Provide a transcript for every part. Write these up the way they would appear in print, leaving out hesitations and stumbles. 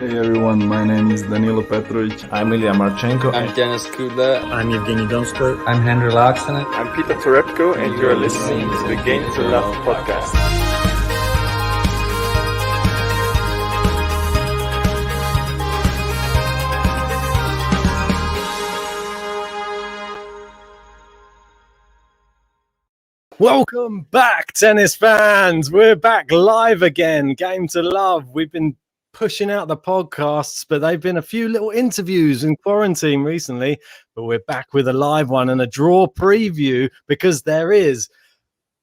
Hey everyone, my name is Danilo Petrovic. I'm Ilya Marchenko. I'm Denis Kudla. I'm Evgeny Donskoy. I'm Henry Laaksonen. I'm Peter Torebko, and you are listening to the Game to Love podcast. Welcome back, tennis fans. We're back live again. Game to Love. We've been pushing out the podcasts, but they've been a few little interviews in quarantine recently. But we're back with a live one and a draw preview because there is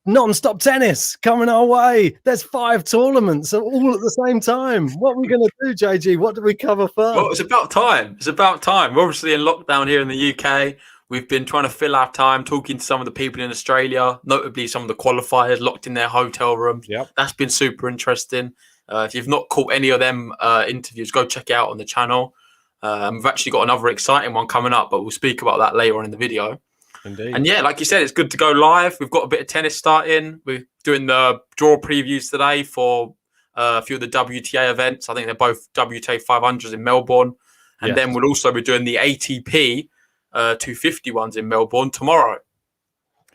non-stop tennis coming our way. There's 5 tournaments all at the same time. What are we going to do, JG? What do we cover first? Well, it's about time. It's about time. We're obviously in lockdown here in the UK. We've been trying to fill our time talking to some of the people in Australia, notably some of the qualifiers locked in their hotel rooms. Yep. That's been super interesting. If you've not caught any of them interviews, go check it out on the channel. We've actually got another exciting one coming up, but we'll speak about that later on in the video. Indeed. And yeah, like you said, it's good to go live. We've got a bit of tennis starting. We're doing the draw previews today for a few of the WTA events. I think they're both WTA 500s in Melbourne. And then we'll also be doing the ATP 250 ones in Melbourne tomorrow.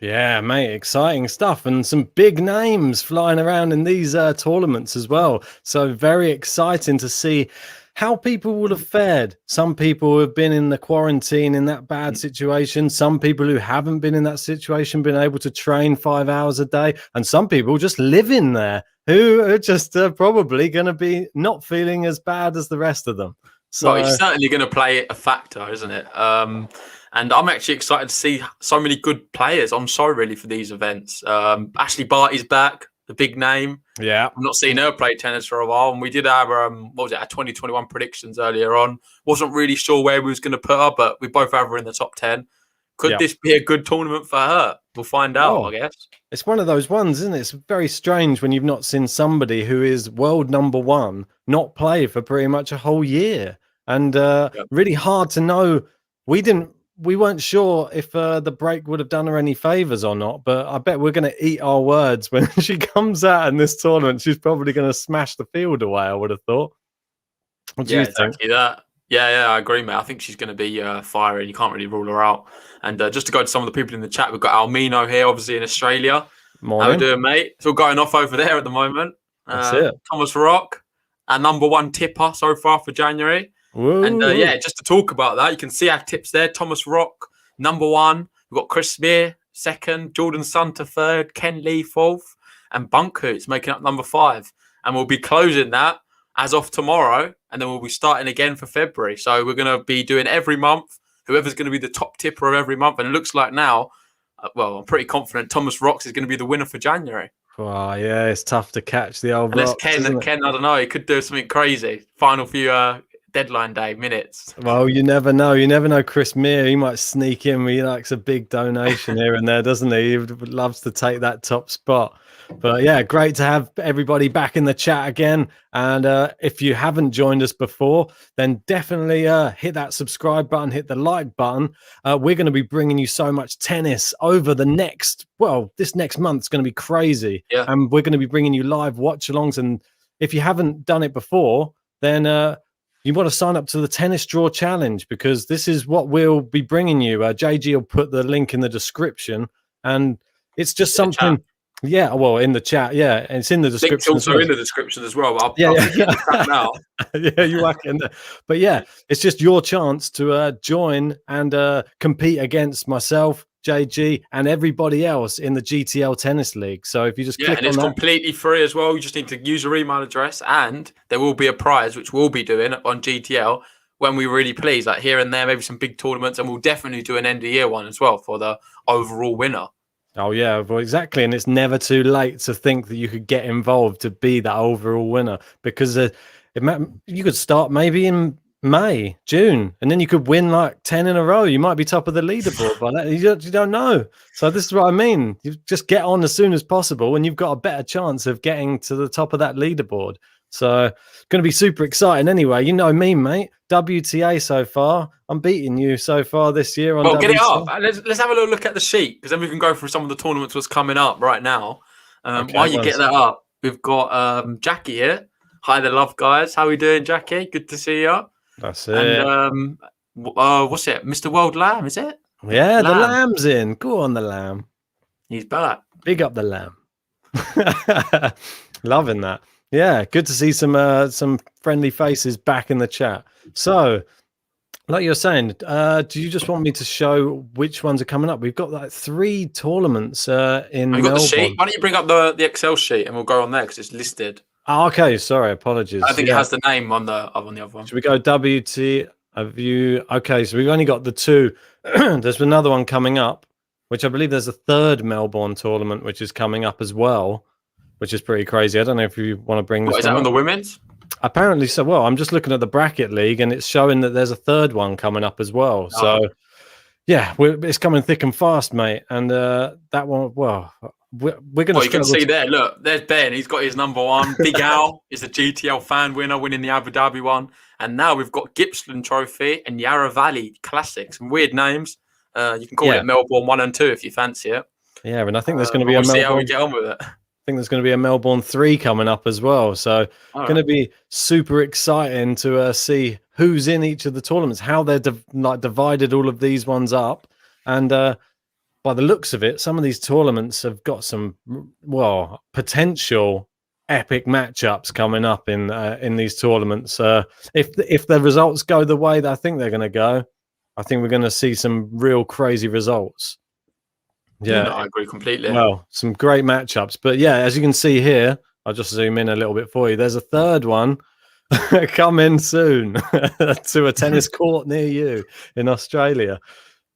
Yeah, mate, exciting stuff and some big names flying around in these tournaments as well. So very exciting to see how people would have fared. Some people who have been in the quarantine in that bad situation, some people who haven't been in that situation, been able to train 5 hours a day, and some people just live in there who are just probably going to be not feeling as bad as the rest of them. So well, it's certainly going to play a factor, isn't it? And I'm actually excited to see so many good players on show really for these events. Ashley Barty's back, the big name. Yeah, I've not seen her play tennis for a while, and we did our our 2021 predictions earlier on. Wasn't really sure where we was going to put her, but we both have her in the top 10. Could this be a good tournament for her? We'll find out, I guess. It's one of those ones, isn't it? It's very strange when you've not seen somebody who is world number one not play for pretty much a whole year. And really hard to know. We weren't sure if the break would have done her any favors or not, but I bet we're going to eat our words when she comes out in this tournament. She's probably going to smash the field away, I would have thought. What do you think? Exactly that. Yeah, I agree, mate. I think she's going to be fiery. You can't really rule her out. And just to go to some of the people in the chat, we've got Almino here, obviously in Australia. Morning. How are you doing, mate? It's all going off over there at the moment. That's it. Thomas Rock, our number one tipper so far for January. Woo. And just to talk about that, you can see our tips there. Thomas Rock, number one. We've got Chris Spear, second. Jordan Sunter, third. Ken Lee, fourth. And Bunkhoots making up number 5. And we'll be closing that as of tomorrow. And then we'll be starting again for February. So we're going to be doing every month. Whoever's going to be the top tipper of every month. And it looks like now, I'm pretty confident Thomas Rocks is going to be the winner for January. Oh, yeah, it's tough to catch the old Unless Rocks, Ken, I don't know, he could do something crazy. Final few deadline day minutes. Well, you never know. You never know. Chris Mear, he might sneak in. He likes a big donation here and there, doesn't he? He loves to take that top spot. But yeah, great to have everybody back in the chat again. And if you haven't joined us before, then definitely hit that subscribe button, hit the like button. We're going to be bringing you so much tennis over the this next month's going to be crazy. Yeah. And we're going to be bringing you live watch-alongs. And if you haven't done it before, then you want to sign up to the Tennis Draw Challenge, because this is what we'll be bringing you. JG will put the link in the description, and it's just something. Yeah, well, in the chat, yeah, and it's in the description. Link's also in the description as well. I'll now. Yeah, you whack in there. But yeah, it's just your chance to join and compete against myself, JG, and everybody else in the GTL Tennis League. So if you just click and it's completely free as well. You just need to use your email address, and there will be a prize which we'll be doing on GTL when we really please, like here and there, maybe some big tournaments, and we'll definitely do an end of year one as well for the overall winner. Oh yeah, well exactly, and it's never too late to think that you could get involved to be that overall winner, because you could start maybe in May, June, and then you could win like 10 in a row. You might be top of the leaderboard by that. You don't know. So this is what I mean. You just get on as soon as possible, and you've got a better chance of getting to the top of that leaderboard. So it's going to be super exciting anyway. You know me, mate. WTA so far. I'm beating you so far this year. On get it up. Let's have a little look at the sheet, because then we can go through some of the tournaments that's coming up right now. While you get that up, we've got Jackie here. Hi, the love guys. How we doing, Jackie? Good to see you. That's it. And what's it? Mr. World Lamb, is it? Yeah, the Lamb. lamb's in. Go on, the lamb. He's back. Big up the lamb. Loving that. Yeah, good to see some friendly faces back in the chat. So, like you're saying, do you just want me to show which ones are coming up? We've got like 3 tournaments in Have you got Melbourne. the sheet? Why don't you bring up the Excel sheet and we'll go on there because it's listed. Oh, okay, sorry, apologies. I think it has the name on the other one. Should we go WTA? Okay, so we've only got the 2. There's another one coming up, which I believe there's a 3rd Melbourne tournament which is coming up as well, which is pretty crazy. I don't know if you want to bring this. Is that on the women's? Apparently so. Well, I'm just looking at the bracket league and it's showing that there's a 3rd one coming up as well. Oh. So yeah, it's coming thick and fast, mate. And that one, well, we're going to. Well, you can see there. Look, there's Ben. He's got his number 1. Big Al is a GTL fan winner, winning the Abu Dhabi one. And now we've got Gippsland Trophy and Yarra Valley Classic. Some weird names. You can call it Melbourne 1 and 2 if you fancy it. Yeah, and I think there's going to be we'll see how we get on with it. I think there's going to be a Melbourne 3 coming up as well. So going to be super exciting to see who's in each of the tournaments, how they're divided all of these ones up. And by the looks of it, some of these tournaments have got some, potential epic matchups coming up in these tournaments. If the results go the way that I think they're going to go, I think we're going to see some real crazy results. Yeah, I agree completely. Well, some great matchups. But yeah, as you can see here, I'll just zoom in a little bit for you. There's a 3rd one coming soon to a tennis court near you in Australia.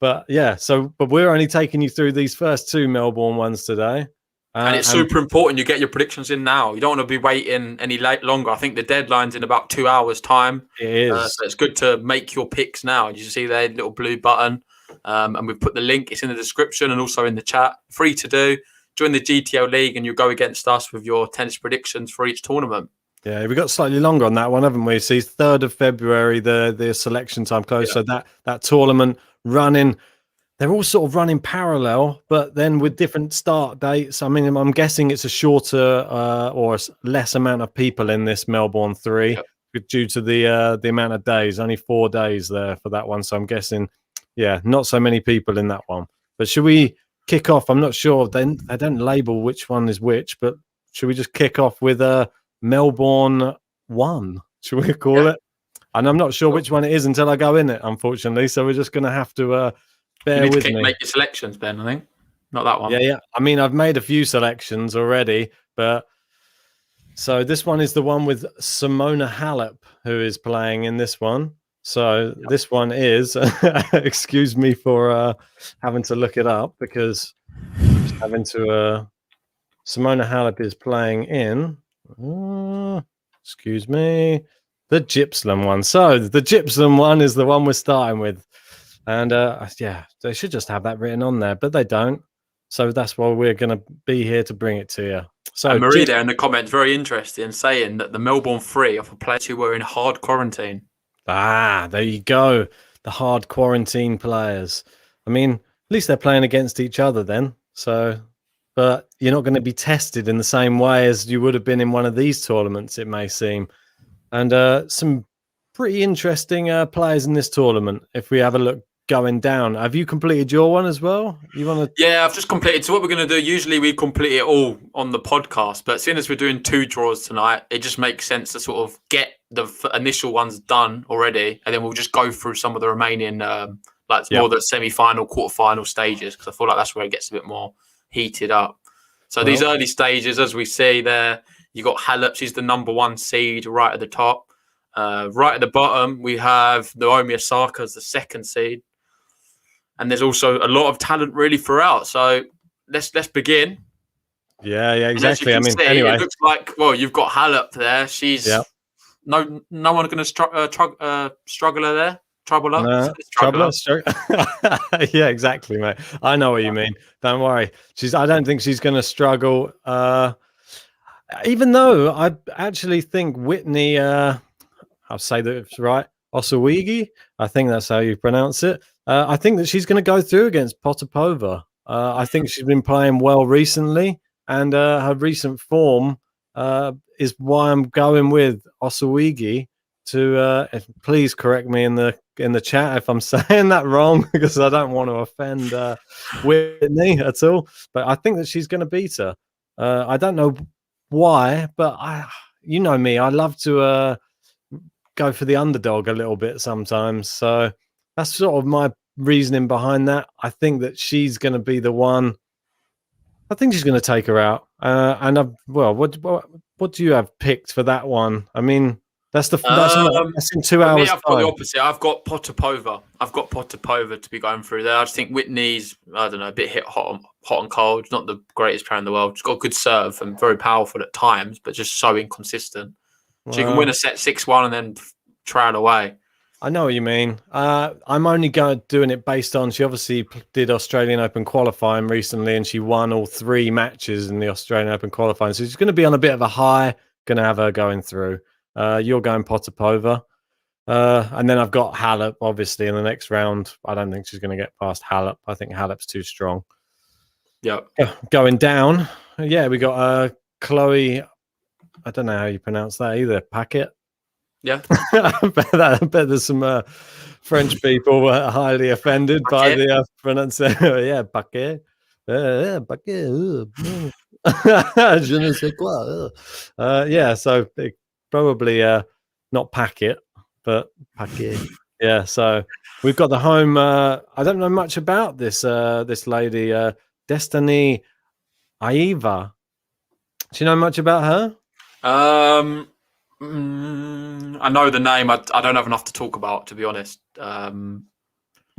But yeah, but we're only taking you through these first 2 Melbourne ones today. And it's super important you get your predictions in now. You don't want to be waiting any longer. I think the deadline's in about 2 hours' time. It is. So it's good to make your picks now. You see there, little blue button. And we've put the link. It's in the description and also in the chat. Free to do. Join the GTL League and you'll go against us with your tennis predictions for each tournament. Yeah, we got slightly longer on that one, haven't we? See, 3rd of February, the selection time close. Yeah. So that tournament running... They're all sort of running parallel, but then with different start dates. I mean, I'm guessing it's a shorter or less amount of people in this Melbourne 3 due to the amount of days. Only 4 days there for that one. So I'm guessing, not so many people in that one. But should we kick off? I'm not sure. They don't label which one is which, but should we just kick off with Melbourne 1? Should we call it? And I'm not sure which one it is until I go in it, unfortunately. So we're just going to have to... you need to make your selections, Ben, I think. Not that one. Yeah. I mean, I've made a few selections already, but so this one is the one with Simona Halep, who is playing in this one. So this one is, excuse me for having to look it up because I'm just having to, Simona Halep is playing in, excuse me, the Gippsland one. So the Gippsland one is the one we're starting with. And they should just have that written on there, but they don't. So that's why we're going to be here to bring it to you. So and Marie there in the comments, very interesting, saying that the Melbourne 3 are for players who were in hard quarantine. Ah, there you go. The hard quarantine players. I mean, at least they're playing against each other then. So, but you're not going to be tested in the same way as you would have been in one of these tournaments, it may seem. And some pretty interesting players in this tournament. If we have a look going down, have you completed your one as well? You want to? Yeah, I've just completed. So what we're going to do, usually we complete it all on the podcast, but seeing as we're doing 2 draws tonight, it just makes sense to sort of get the initial ones done already, and then we'll just go through some of the remaining, more the semi-final, quarter-final stages, because I feel like that's where it gets a bit more heated up. So these early stages, as we see there, you got Halep, she's the number 1 seed right at the top. Right at the bottom, we have Naomi Osaka as the 2nd seed. And there's also a lot of talent really throughout. So let's begin. Yeah, exactly. I mean, anyway, it looks like you've got Halep there. She's no one going to struggle her there. Trouble her. Yeah, exactly, mate. I know what you mean. Don't worry. I don't think she's going to struggle. Even though I actually think Whitney, I'll say that it's right, Osawigi, I think that's how you pronounce it. I think that she's going to go through against Potapova. I think she's been playing well recently, and her recent form is why I'm going with Osawigi. Please correct me in the chat if I'm saying that wrong, because I don't want to offend Whitney at all. But I think that she's going to beat her. I don't know why, but you know me, I love to go for the underdog a little bit sometimes. So that's sort of my reasoning behind that. I think that she's going to be the one. I think she's going to take her out. What do you have picked for that one? I mean, that's in 2 hours. Me, I've got the opposite. I've got Potapova. I've got Potapova to be going through there. I just think Whitney's, I don't know, a bit hit hot and cold. Not the greatest player in the world. She's got a good serve and very powerful at times, but just so inconsistent. She can win a set 6-1 and then trail away. I know what you mean. I'm only doing it based on, she obviously did Australian Open qualifying recently, and she won all 3 matches in the Australian Open qualifying. So she's going to be on a bit of a high. Going to have her going through. You're going Potapova. And then I've got Halep, obviously, in the next round. I don't think she's going to get past Halep. I think Halep's too strong. Yeah. Going down. Yeah, we got Chloe. I don't know how you pronounce that either. Paquet. Yeah. I bet there's some French people highly offended by the pronunciation. Yeah, Paquet. Yeah, Paquet. Je ne sais quoi. Yeah, so probably not Paquet, but Paquet. Yeah, so we've got the home. I don't know much about this lady, Destiny Aiva. Do you know much about her? I know the name. I don't have enough to talk about, to be honest. So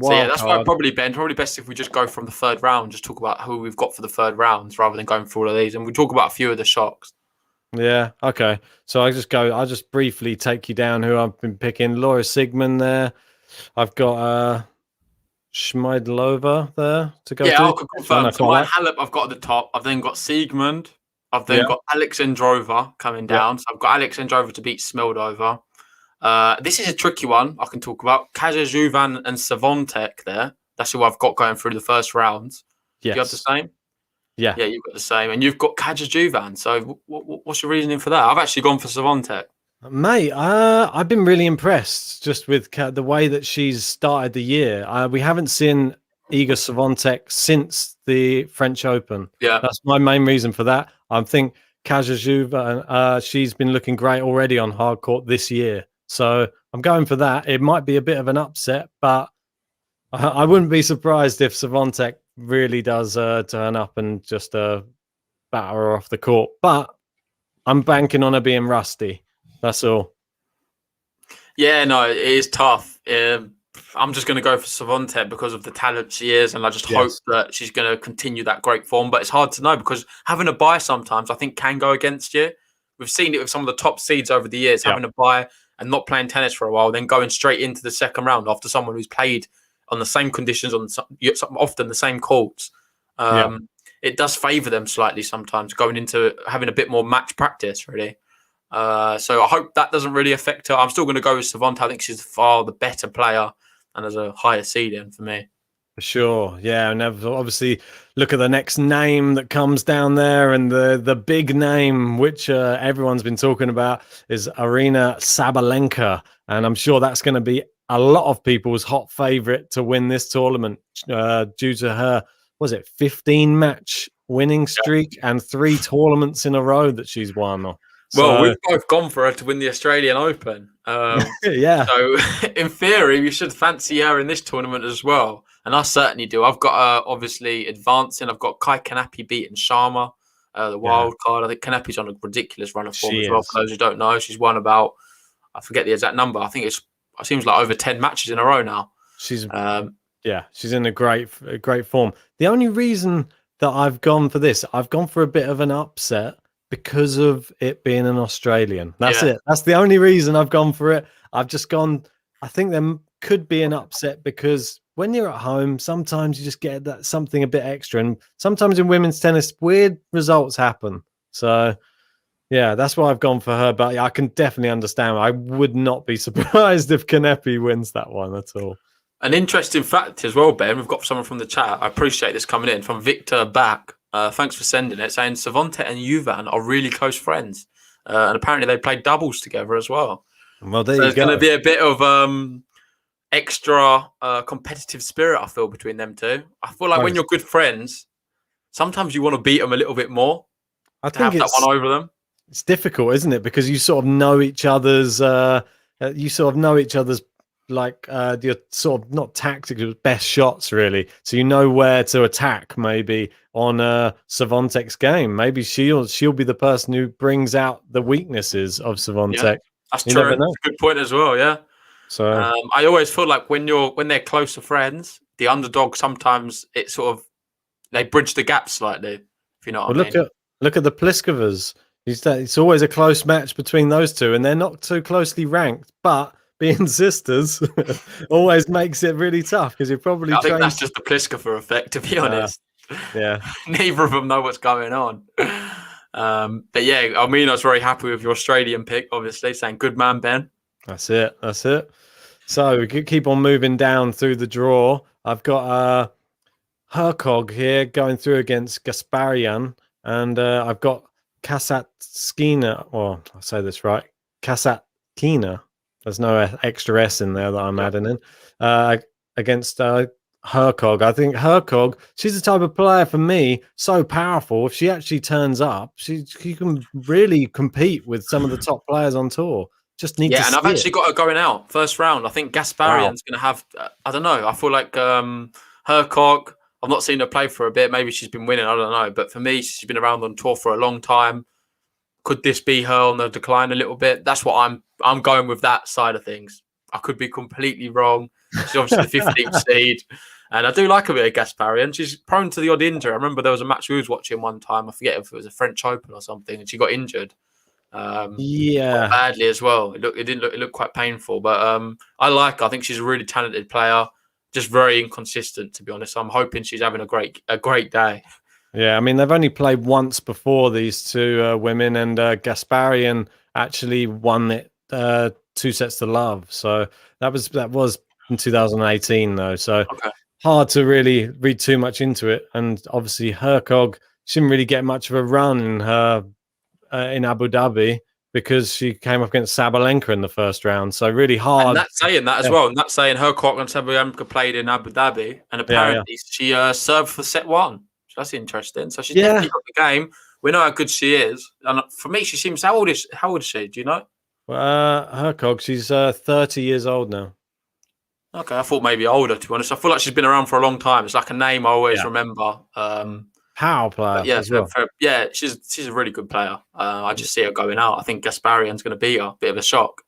yeah, that's why probably best if we just go from the third round, just talk about who we've got for the third rounds rather than going through all of these, and we talk about a few of the shocks. Yeah, okay. So I'll just briefly take you down who I've been picking. Laura Sigmund there. I've got Schmeidlova there to go. Yeah, I'll confirm. So my Halep I've got at the top. I've then got Siegmund. I've then got Alexandrova coming down. Yeah. So I've got Alexandrova to beat Smeldova. This is a tricky one I can talk about. Kajajuvan and Savontek there. That's who I've got going through the first rounds. Yes. You have the same? Yeah, you've got the same. And you've got Kajajuvan. So what's your reasoning for that? I've actually gone for Savontek. Mate, I've been really impressed just with the way that she's started the year. We haven't seen Iga Swiatek since the French Open. Yeah, that's my main reason for that. I think Kajajuva, she's been looking great already on hard court this year. So I'm going for that. It might be a bit of an upset, but I wouldn't be surprised if Swiatek really does turn up and just batter her off the court. But I'm banking on her being rusty. That's all. Yeah, no, it is tough. I'm just going to go for Swiatek because of the talent she is, and I just hope that she's going to continue that great form. But it's hard to know because having a bye sometimes I think can go against you. We've seen it with some of the top seeds over the years, having a bye and not playing tennis for a while, then going straight into the second round after someone who's played on the same conditions, on often the same courts. It does favour them slightly sometimes, going into having a bit more match practice, really. So I hope that doesn't really affect her. I'm still going to go with Savontek. I think she's far the better player and has a higher seeding for me. For sure, yeah. And obviously, look at the next name that comes down there, and the big name which everyone's been talking about is Arina Sabalenka, and I'm sure that's going to be a lot of people's hot favourite to win this tournament due to her 15-match winning streak and 3 tournaments in a row that she's won. Well, we've both gone for her to win the Australian Open. Yeah. So, in theory, we should fancy her in this tournament as well. And I certainly do. I've got her, obviously, advancing. I've got Kai Kanepi beating Sharma, the wild card. I think Kanepi's on a ridiculous run of form as well. For those who don't know, she's won about, I forget the exact number. I think it seems like over 10 matches in a row now. She's in a great form. The only reason that I've gone for this, I've gone for a bit of an upset because of it being an Australian. That's it. That's the only reason I've gone for it. I've just gone, I think there could be an upset because when you're at home, sometimes you just get that something a bit extra. And sometimes in women's tennis, weird results happen. So, yeah, that's why I've gone for her. But I can definitely understand. I would not be surprised if Kanepi wins that one at all. An interesting fact as well, Ben, we've got someone from the chat. I appreciate this coming in from Victor Back. Thanks for sending it. Saying Savonte and Juvan are really close friends, and apparently they played doubles together as well. Well, there So you there's going to go. be a bit of extra competitive spirit, I feel, between them two. I feel like when you're good friends, sometimes you want to beat them a little bit more. I To have think that one over them. it's difficult, isn't it? Because you sort of know each other's, like your sort of not tactics, but best shots, really. So you know where to attack. Maybe on Savontek's game, maybe she'll be the person who brings out the weaknesses of Savontek. Yeah, that's You true. never know. That's a good point as well. Yeah. So I always feel like when they're closer friends, the underdog sometimes it sort of they bridge the gap slightly. If you know what I mean. Look at the Pliskovas. It's always a close match between those two, and they're not too closely ranked, but being sisters always makes it really tough because you're probably I think that's just the Pliskova effect, to be honest. Yeah. Neither of them know what's going on. But yeah, I mean, I was very happy with your Australian pick, obviously, saying good man, Ben. That's it. So we could keep on moving down through the draw. I've got Hercog here going through against Gasparian, and I've got Kasatkina. Well, I'll say this right. Kasatkina. There's no extra S in there that I'm adding in. Against Hercog. I think Hercog, she's the type of player for me, so powerful. If she actually turns up, she can really compete with some of the top players on tour. Just need to and I've actually got her going out first round. I think Gasparian's going to have. I don't know. I feel like Hercog. I've not seen her play for a bit. Maybe she's been winning. I don't know. But for me, she's been around on tour for a long time. Could this be her on the decline a little bit? That's what I'm going with that side of things. I could be completely wrong. She's obviously the 15th seed. And I do like a bit of Gasparian. She's prone to the odd injury. I remember there was a match we was watching one time. I forget if it was a French Open or something, and she got injured. Yeah, badly as well. It looked quite painful. But I think she's a really talented player. Just very inconsistent, to be honest. I'm hoping she's having a great day. Yeah, I mean they've only played once before, these two women, and Gasparian actually won it 2 sets to love. So that was in 2018 though. So hard to really read too much into it. And obviously Hercog, she didn't really get much of a run in her in Abu Dhabi because she came up against Sabalenka in the first round. So really hard. And that's saying that as well. And that's saying Hercog and Sabalenka played in Abu Dhabi, and apparently she served for set one. So that's interesting. So she's definitely got the game. We know how good she is. And for me, she seems how old is she? Do you know? Hercog, she's 30 years old now. Okay, I thought maybe older, to be honest. I feel like she's been around for a long time. It's like a name I always remember. Power player. She's a really good player. I just see her going out. I think Gasparian's going to beat her. Bit of a shock.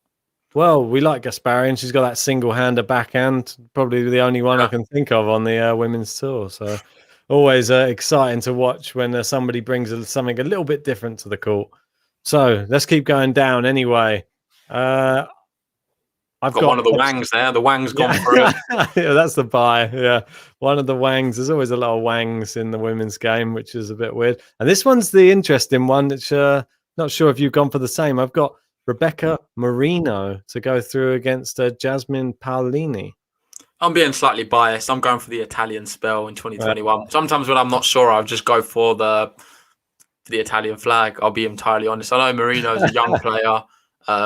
Well, we like Gasparian. She's got that single-hander backhand. Probably the only one I can think of on the women's tour. So always exciting to watch when somebody brings something a little bit different to the court. So let's keep going down anyway. I've got one of the Wangs there. The Wang's gone through. Yeah, that's the buy. Yeah, one of the Wangs. There's always a lot of Wangs in the women's game, which is a bit weird. And this one's the interesting one. Which not sure if you've gone for the same. I've got Rebecca Marino to go through against Jasmine Paolini. I'm being slightly biased. I'm going for the Italian spell in 2021. Sometimes when I'm not sure, I'll just go for the Italian flag. I'll be entirely honest. I know Marino's a young player.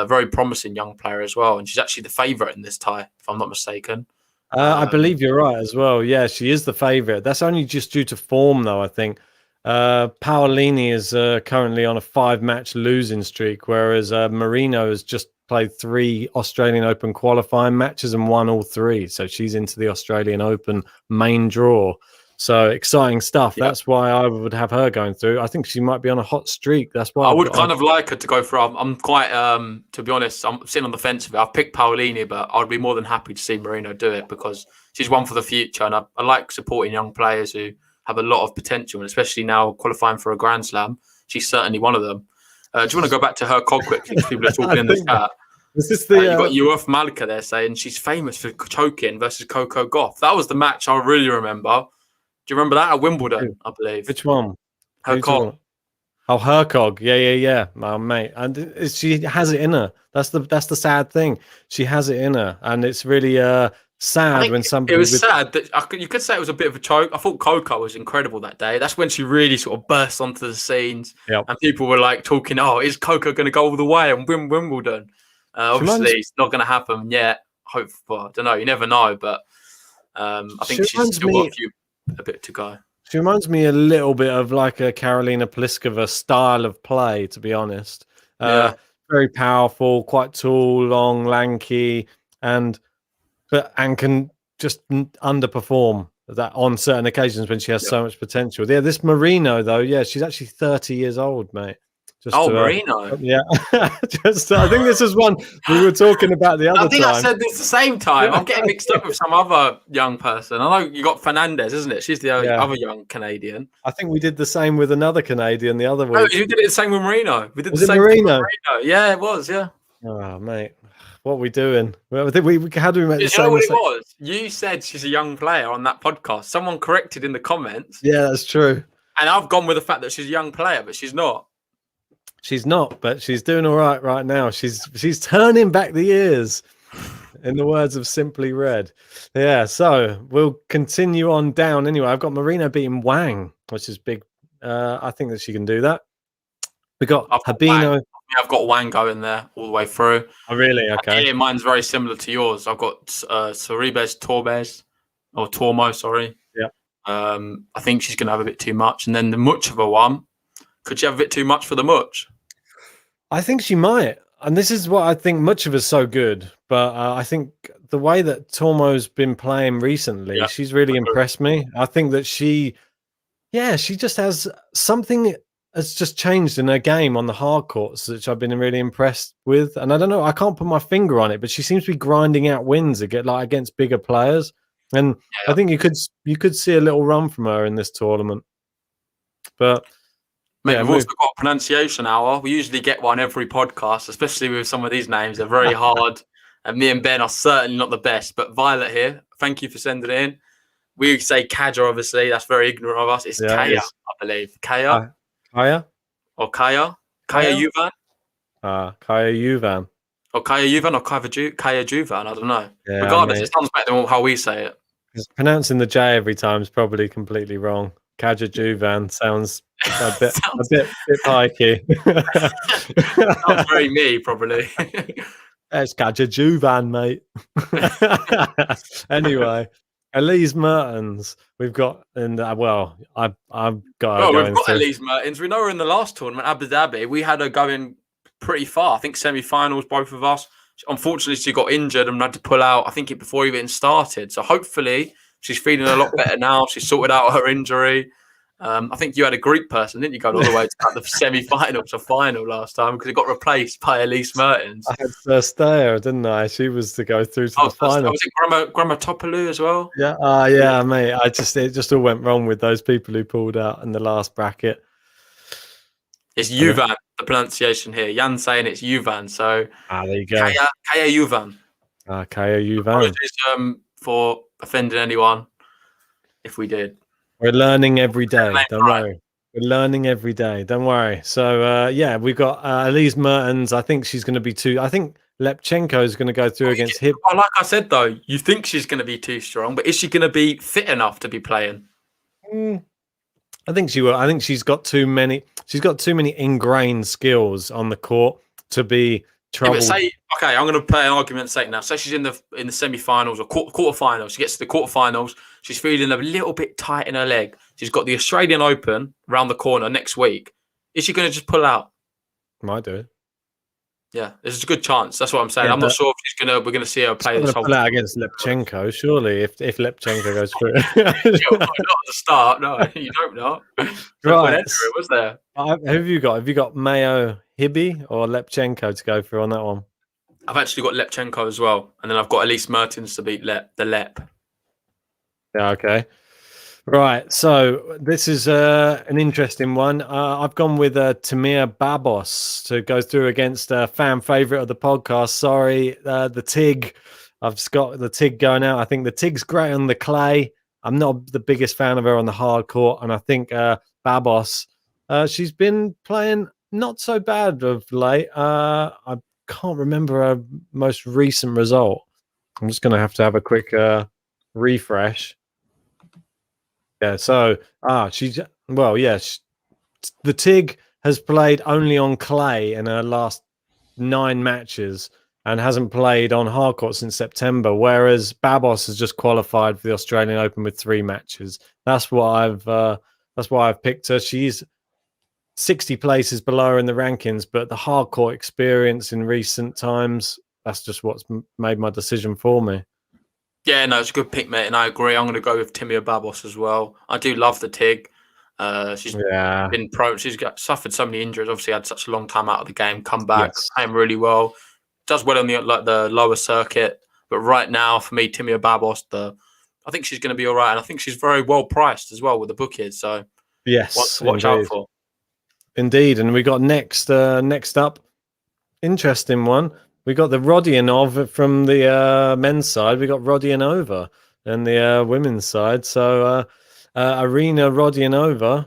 Very promising young player as well, and she's actually the favourite in this tie, if I'm not mistaken. I believe you're right as well. Yeah, she is the favourite. That's only just due to form, though. I think Paolini is currently on a 5-match losing streak, whereas Marino has just played 3 Australian Open qualifying matches and won all 3. So she's into the Australian Open main draw. So exciting stuff. Yep. That's why I would have her going through. I think she might be on a hot streak. That's why I would kind of like her to go through. I'm quite, to be honest, I'm sitting on the fence with it. I've picked Paolini, but I'd be more than happy to see Marino do it because she's one for the future. And I like supporting young players who have a lot of potential, and especially now qualifying for a Grand Slam. She's certainly one of them. Do you want to go back to her quickly? People are talking in the chat. Is this the, you got Uf Malika there saying she's famous for choking versus Coco Gauff. That was the match I really remember. Do you remember that at Wimbledon? I believe. Which one? Hercog. Oh, Hercog. Yeah. Oh, mate, and she has it in her. That's the sad thing. She has it in her, and it's really sad think when somebody it was with sad that you could say it was a bit of a choke. I thought Coco was incredible that day. That's when she really sort of burst onto the scenes, Yep. and people were like talking, "Oh, is Coco going to go all the way and win Wimbledon?" Obviously, it's not going to happen yet. I don't know. You never know, but I think she's still got a bit to go. She reminds me a little bit of like a Karolina Pliskova style of play, to be honest. Very powerful, quite tall, long, lanky, and can just underperform that on certain occasions when she has so much potential. Yeah, this Marino though, she's actually 30 years old, mate. Marino. I think this is one we were talking about the other time. I think I said this the same time. I'm getting mixed up with some other young person. I know you got Fernandez, isn't it? She's the other young Canadian. I think we did the same with another Canadian the other week. No, you did it the same with Marino. We did Was the same Marino? with Marino. Yeah, it was. Yeah. Oh, mate. What are we doing? Well, I think how do we make the same? You know what it was? You said she's a young player on that podcast. Someone corrected in the comments. Yeah, that's true. And I've gone with the fact that she's a young player, but she's not. She's not, but she's doing all right now. She's turning back the years, in the words of Simply Red. Yeah, so we'll continue on down anyway. I've got Marino beating Wang, which is big. I think that she can do that. We got Habino. I've got Wang going there all the way through. Oh, really? Okay. Mine's very similar to yours. I've got Sorribes Tormo, sorry. Yeah. I think she's going to have a bit too much. And then the Muchova one, could she have a bit too much for the Much? I think she might. And this is what I think Muchova's so good. But I think the way that Tormo's been playing recently, she's really impressed me. I think that she just has something has just changed in her game on the hard courts, which I've been really impressed with. And I don't know, I can't put my finger on it, but she seems to be grinding out wins against bigger players. And I think you could see a little run from her in this tournament. But mate, we've also got a pronunciation hour. We usually get one every podcast, especially with some of these names. They're very hard. And me and Ben are certainly not the best. But Violet here, thank you for sending it in. We say Kaja, obviously. That's very ignorant of us. It's Kaya, I believe. Kaya? Or Kaya? Kaya Juvan? Kaya Juvan. Or Kaya Juvan or Kaya Juvan, I don't know. Yeah, regardless, it sounds better than how we say it. Pronouncing the J every time is probably completely wrong. Kaja Juvan sounds a bit pikey. Sounds very me, probably. It's Kaja Juvan, mate. Anyway, Elise Mertens, we've got, and I've got. We've got Elise Mertens. We know her in the last tournament, Abu Dhabi. We had her going pretty far. I think semi-finals, both of us. Unfortunately, she got injured and had to pull out. I think before even started. So hopefully, she's feeling a lot better now. She's sorted out her injury. I think you had a Greek person, didn't you, go all the way to the semi-finals or final last time because it got replaced by Elise Mertens. I had Thursday, didn't I? She was to go through to the final. Was it Grammatopoulos as well? Yeah, mate. It just all went wrong with those people who pulled out in the last bracket. It's Juvan, the pronunciation here. Jan's saying it's Juvan, so there you go. Kaya Juvan. Kaya Juvan. Apologies for offending anyone if we did. We're learning every day. Don't worry. We're learning every day. Don't worry. So, we've got Elise Mertens. I think she's going to be too. I think Lepchenko is going to go through against him. Well, like I said, though, you think she's going to be too strong, but is she going to be fit enough to be playing? I think she will. I think she's got too many. She's got too many ingrained skills on the court to be troubled. I'm going to play an argument's sake now. Say she's in the semi-finals or quarterfinals. She gets to the quarterfinals. She's feeling a little bit tight in her leg. She's got the Australian Open around the corner next week. Is she going to just pull out? Might do it. Yeah, there's a good chance. That's what I'm saying. I'm not sure if we're going to see her play this whole. Pull out against Lepchenko, surely. If Lepchenko goes through. Not at the start. No, you don't know. Right. Was there? Who have you got? Have you got Mayo Hibby or Lepchenko to go through on that one? I've actually got Lepchenko as well, and then I've got Elise Mertens to beat the Lep. Yeah. Okay. Right, so this is an interesting one. I've gone with Tamir Babos to go through against a fan favourite of the podcast. Sorry, the Tig. I've got the Tig going out. I think the Tig's great on the clay. I'm not the biggest fan of her on the hard court, and I think Babos, she's been playing not so bad of late. I can't remember her most recent result. I'm just going to have a quick refresh. Yeah, so the Tig has played only on clay in her last 9 matches and hasn't played on hardcourt since September, whereas Babos has just qualified for the Australian Open with 3 matches. That's why I've picked her. She's 60 places below her in the rankings, but the hardcourt experience in recent times, that's just what's made my decision for me. Yeah, no, it's a good pick, mate, and I agree. I'm going to go with Timea Babos as well. I do love the Tig. She's been she's suffered so many injuries. Obviously, had such a long time out of the game. Come back, playing really well. Does well on the lower circuit, but right now for me, Timea Babos, I think she's going to be all right, and I think she's very well priced as well with the bookies. So yes, watch out for. Indeed, and we got next up, interesting one. We got the Rodionov from the men's side. We got Rodionova and the women's side. So Arina Rodionova,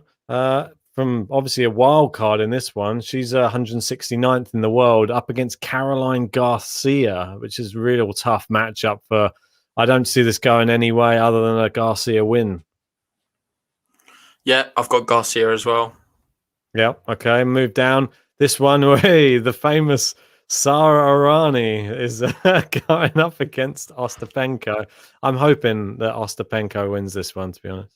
from obviously a wild card in this one. She's 169th in the world up against Caroline Garcia, which is a real tough matchup for. I don't see this going any way other than a Garcia win. Yeah, I've got Garcia as well. Yeah, okay, move down. This one, the famous Sara Arani is going up against Ostapenko. I'm hoping that Ostapenko wins this one, to be honest.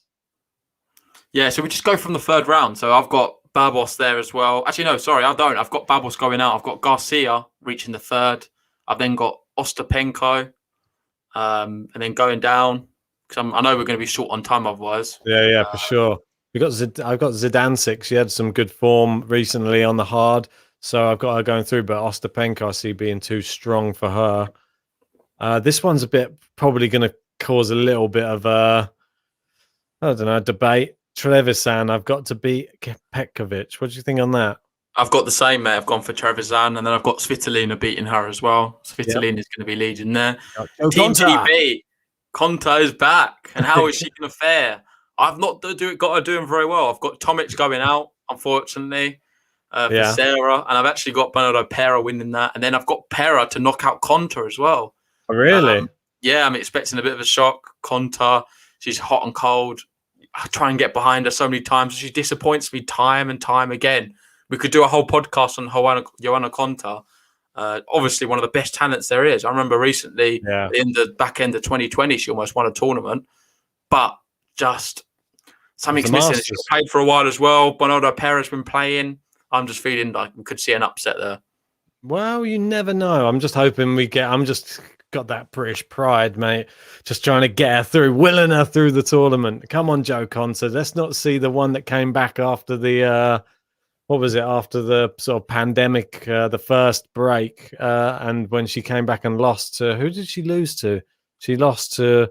Yeah, so we just go from the 3rd round. So I've got Babos there as well. Actually, no, sorry, I don't. I've got Babos going out. I've got Garcia reaching the 3rd. I've then got Ostapenko, and then going down because I know we're going to be short on time otherwise. Yeah, for sure. I've got Zidancic. She had some good form recently on the hard. So I've got her going through, but Ostapenko I see being too strong for her. This one's probably going to cause a little bit of debate. Trevisan, I've got to beat Petkovic. What do you think on that? I've got the same, mate. I've gone for Trevisan, and then I've got Svitolina beating her as well. Svitolina is going to be leading there. Team TB, Konta is back, and how is she going to fare? I've not got her doing very well. I've got Tomic going out, unfortunately. For Sarah, and I've actually got Bernardo Pera winning that, and then I've got Pera to knock out Konta as well. Oh, really? Yeah, I'm expecting a bit of a shock. Konta, she's hot and cold. I try and get behind her so many times. She disappoints me time and time again. We could do a whole podcast on Joanna Konta. Obviously, one of the best talents there is. I remember recently in the back end of 2020, she almost won a tournament, but just something's missing. She's played for a while as well. Bernardo Pera's been playing. I'm just feeling like we could see an upset there. Well, you never know. I'm just hoping I'm just got that British pride, mate. Just trying to get her through, willing her through the tournament. Come on, Jo Konta. Let's not see the one that came back after the after the sort of pandemic, the first break, and when she came back and lost to who did she lose to? She lost to,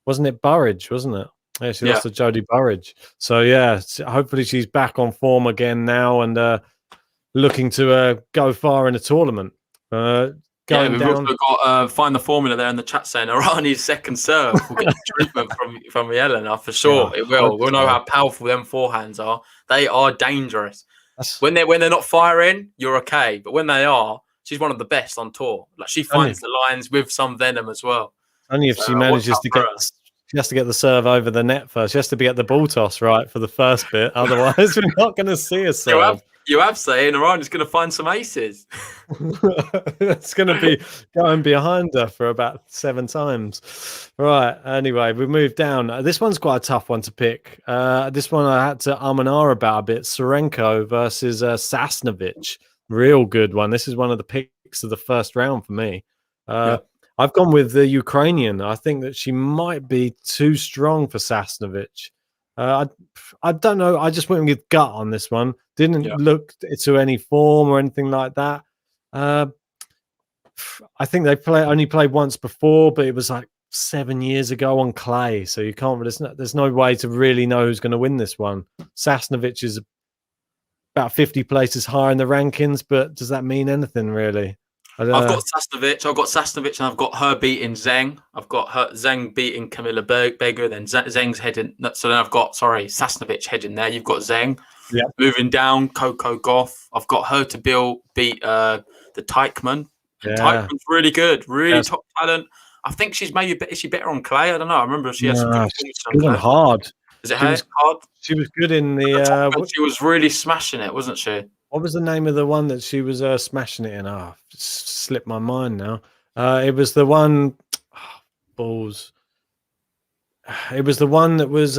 wasn't it Burridge? Wasn't it? Yeah, she lost to Jodie Burridge. So, yeah, hopefully she's back on form again now and looking to go far in the tournament. We've also got Find the Formula there in the chat saying Irani's second serve will get treatment from Yelena for sure. Yeah, it will. We'll know how powerful them forehands are. They are dangerous. When they're not firing, you're okay. But when they are, she's one of the best on tour. Like she finds the lines with some venom as well. Only if she manages to get. She has to get the serve over the net first. She has to get the ball toss right for the first bit. Otherwise, we're not going to see a serve. You have saying Iran is going to find some aces. It's going to be going behind her for about 7 times. Right. Anyway, we move down. This one's quite a tough one to pick. This one I had to and about a bit. Serenko versus Sasnovich. Real good one. This is one of the picks of the first round for me. I've gone with the Ukrainian. I think that she might be too strong for Sasnovich. I don't know. I just went with gut on this one. Didn't look to any form or anything like that. I think they only played once before, but it was like 7 years ago on clay. So you can't. There's no way to really know who's going to win this one. Sasnovich is about 50 places higher in the rankings, but does that mean anything really? I've got Sasnovich, and I've got her beating Zheng. I've got Zheng beating Camilla Berger, then Zheng's heading. So then I've got, Sasnovich heading there. You've got Zheng. Yeah. Moving down, Coco Gauff. I've got her to beat the Teichmann. And Teichmann's really good, really top talent. I think she's maybe is she better on clay? I don't know. I remember she has some good Nah, performances she's on good and clay. hard. Is it She her was hard? she was good in At the top, the she was really smashing it, wasn't she? what was the name of the one that she was smashing it in? Slipped my mind now. It was the one balls. It was the one that was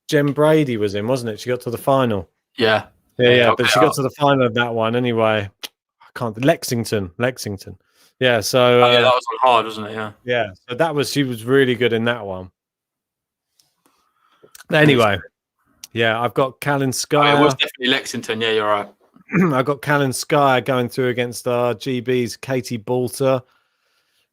Jem Brady was in, wasn't it? She got to the final. Yeah. Yeah, I'll but get she it got up. to the final of that one anyway. I can't. Lexington. Yeah, so Oh, yeah, that was on hard, wasn't it? Yeah. so she was really good in that one. Anyway, yeah, I've got Callan Oh, Skyer. it was definitely Lexington. Yeah, you're right. I've got Callan Skyer going through against our GB's Katie Balter.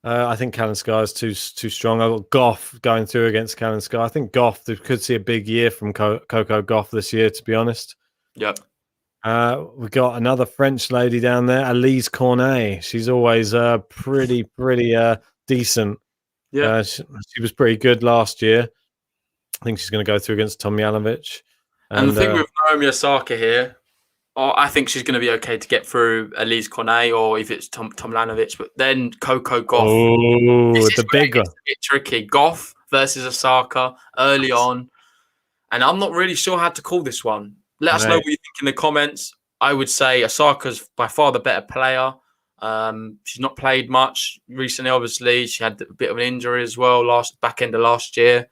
I think Callan Skyer is too strong. I've got Goff going through against Callan Skyer. I think Goff could see a big year from Coco Goff this year, to be honest. Yep. We've got another French lady down there, Elise Cornet. She's always pretty decent. Yeah. She was pretty good last year. I think she's going to go through against Tomljanovic. And the thing with Naomi Osaka here, I think she's going to be okay to get through Elise Cornet or if it's Tomljanovic, but then Coco Goff. Oh, the big one. It's a bit tricky. Goff versus Osaka early on. And I'm not really sure how to call this one. Let us know what you think in the comments. I would say Osaka's by far the better player. She's not played much recently, obviously. She had a bit of an injury as well back end of last year.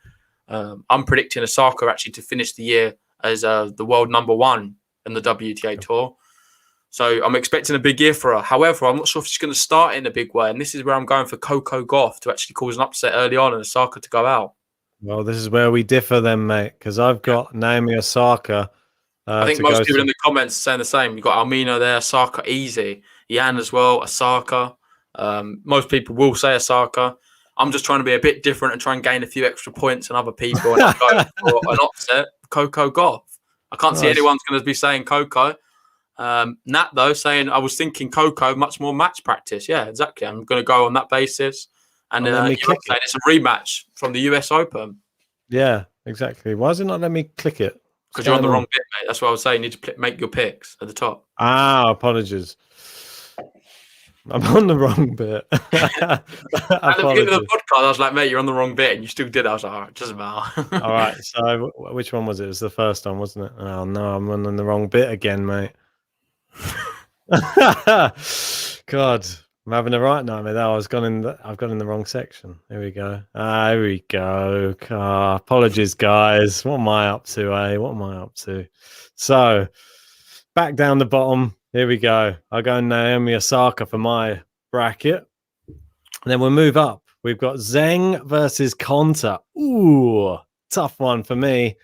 I'm predicting Osaka actually to finish the year as the world number 1 in the WTA tour. So I'm expecting a big year for her. However, I'm not sure if she's going to start in a big way. And this is where I'm going for Coco Goff to actually cause an upset early on and Osaka to go out. Well, this is where we differ then, mate, because I've got Naomi Osaka. I think most people in the comments are saying the same. You've got Almina there, Osaka easy. Yan as well, Osaka. Most people will say Osaka. I'm just trying to be a bit different and try and gain a few extra points than other people. And I'm going for an upset, Coco Goff. I can't see anyone's going to be saying Coco. Nat, though, saying I was thinking Coco, much more match practice. Yeah, exactly. I'm going to go on that basis. And it's a rematch from the US Open. Yeah, exactly. Why is it not letting me click it? Because you're on the wrong bit, mate. That's what I was saying. You need to make your picks at the top. Apologies. I'm on the wrong bit. At the beginning of the podcast, I was like, mate, you're on the wrong bit. And you still did. I was like, all right, doesn't matter. All right. So which one was it? It was the first one, wasn't it? Oh, no, I'm on the wrong bit again, mate. God, I'm having a right nightmare. I've gone in the wrong section. Here we go. Here we go. Apologies, guys. What am I up to, eh? What am I up to? So, back down the bottom. Here we go. I go Naomi Osaka for my bracket. And then we'll move up. We've got Zheng versus Konta. Ooh, tough one for me.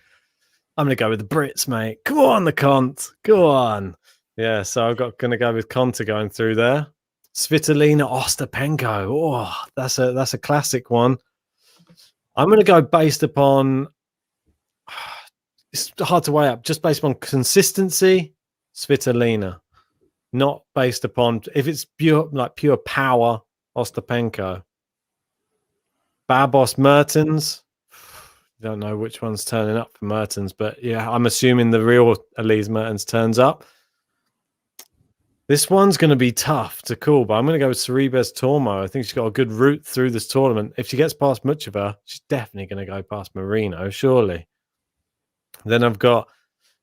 I'm going to go with the Brits, mate. Come on, the Kont. Go on. Yeah, so I'm going to go with Konta going through there. Svitolina Ostapenko. Oh, that's a classic one. I'm going to go based upon... It's hard to weigh up. Just based on consistency, Svitolina. Not based upon... If it's pure power, Ostapenko. Babos Mertens. Don't know which one's turning up for Mertens, but yeah, I'm assuming the real Elise Mertens turns up. This one's going to be tough to call, but I'm going to go with Sorribes Tormo. I think she's got a good route through this tournament. If she gets past Muchova, she's definitely going to go past Marino, surely. Then I've got,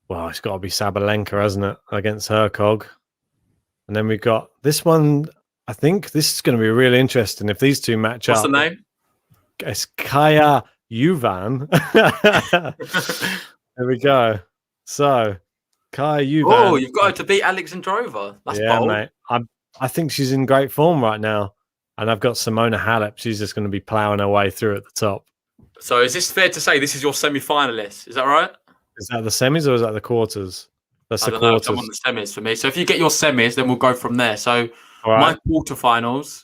well, it's got to be Sabalenka, hasn't it, against Hercog. And then we've got this one. I think this is going to be really interesting if these two match What's up. the name? It's Kaya Juvan. There we go. So, Kaya Juvan. Oh, you've got her to beat Alexandrova. That's bold. Mate. I think she's in great form right now. And I've got Simona Halep. She's just going to be ploughing her way through at the top. So is this fair to say this is your semi-finalist? Is that right? Is that the semis or is that the quarters? That's the quarters. I want the semis for me. So if you get your semis, then we'll go from there. So my quarterfinals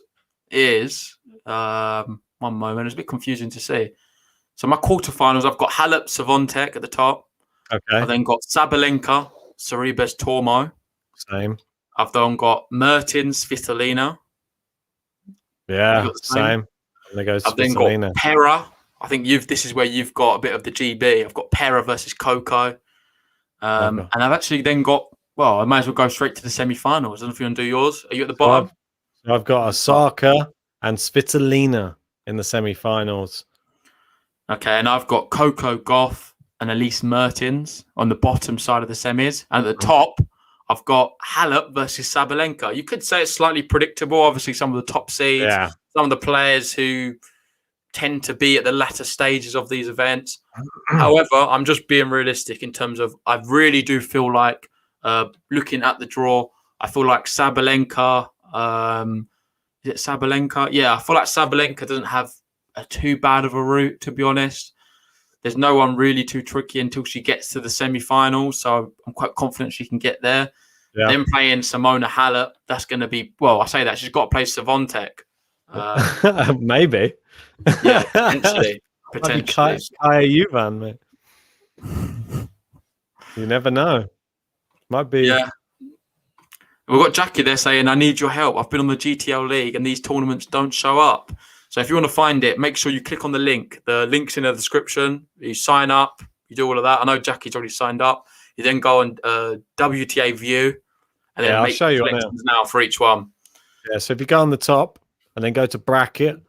is... one moment, it's a bit confusing to see. So my quarterfinals, I've got Halep, Savontek at the top. Okay. I've then got Sabalenka, Sorribes Tormo. Same. I've then got Mertens, Svitolina. Yeah, same. And there goes I've then got Pera. I think this is where you've got a bit of the GB. I've got Pera versus Coco. And I've actually then got, well, I might as well go straight to the semi-finals. I don't know if you want to do yours. Are you at the bottom? I've got Osaka and Svitolina. in the semi-finals. Okay, and I've got Coco Gauff and Elise Mertens on the bottom side of the semis. And at the top, I've got Halep versus Sabalenka. You could say it's slightly predictable. Obviously, some of the top seeds, some of the players who tend to be at the latter stages of these events. However, I'm just being realistic in terms of I really do feel like looking at the draw, I feel like Sabalenka, is it Sabalenka? Yeah, I feel like Sabalenka doesn't have too bad of a route, to be honest. There's no one really too tricky until she gets to the semi-finals, so I'm quite confident she can get there. Yeah. Then playing Simona Halep, that's going to be, well, I say that, she's got to play Swiatek. Maybe. Yeah, potentially. Kaya Juvan, mate. You never know. Might be. Yeah. We've got Jackie there saying, I need your help. I've been on the GTL League and these tournaments don't show up. So if you want to find it, make sure you click on the link. The link's in the description. You sign up. You do all of that. I know Jackie's already signed up. You then go on WTA View. And then I'll make show you now for each one. Yeah, so if you go on the top and then go to bracket,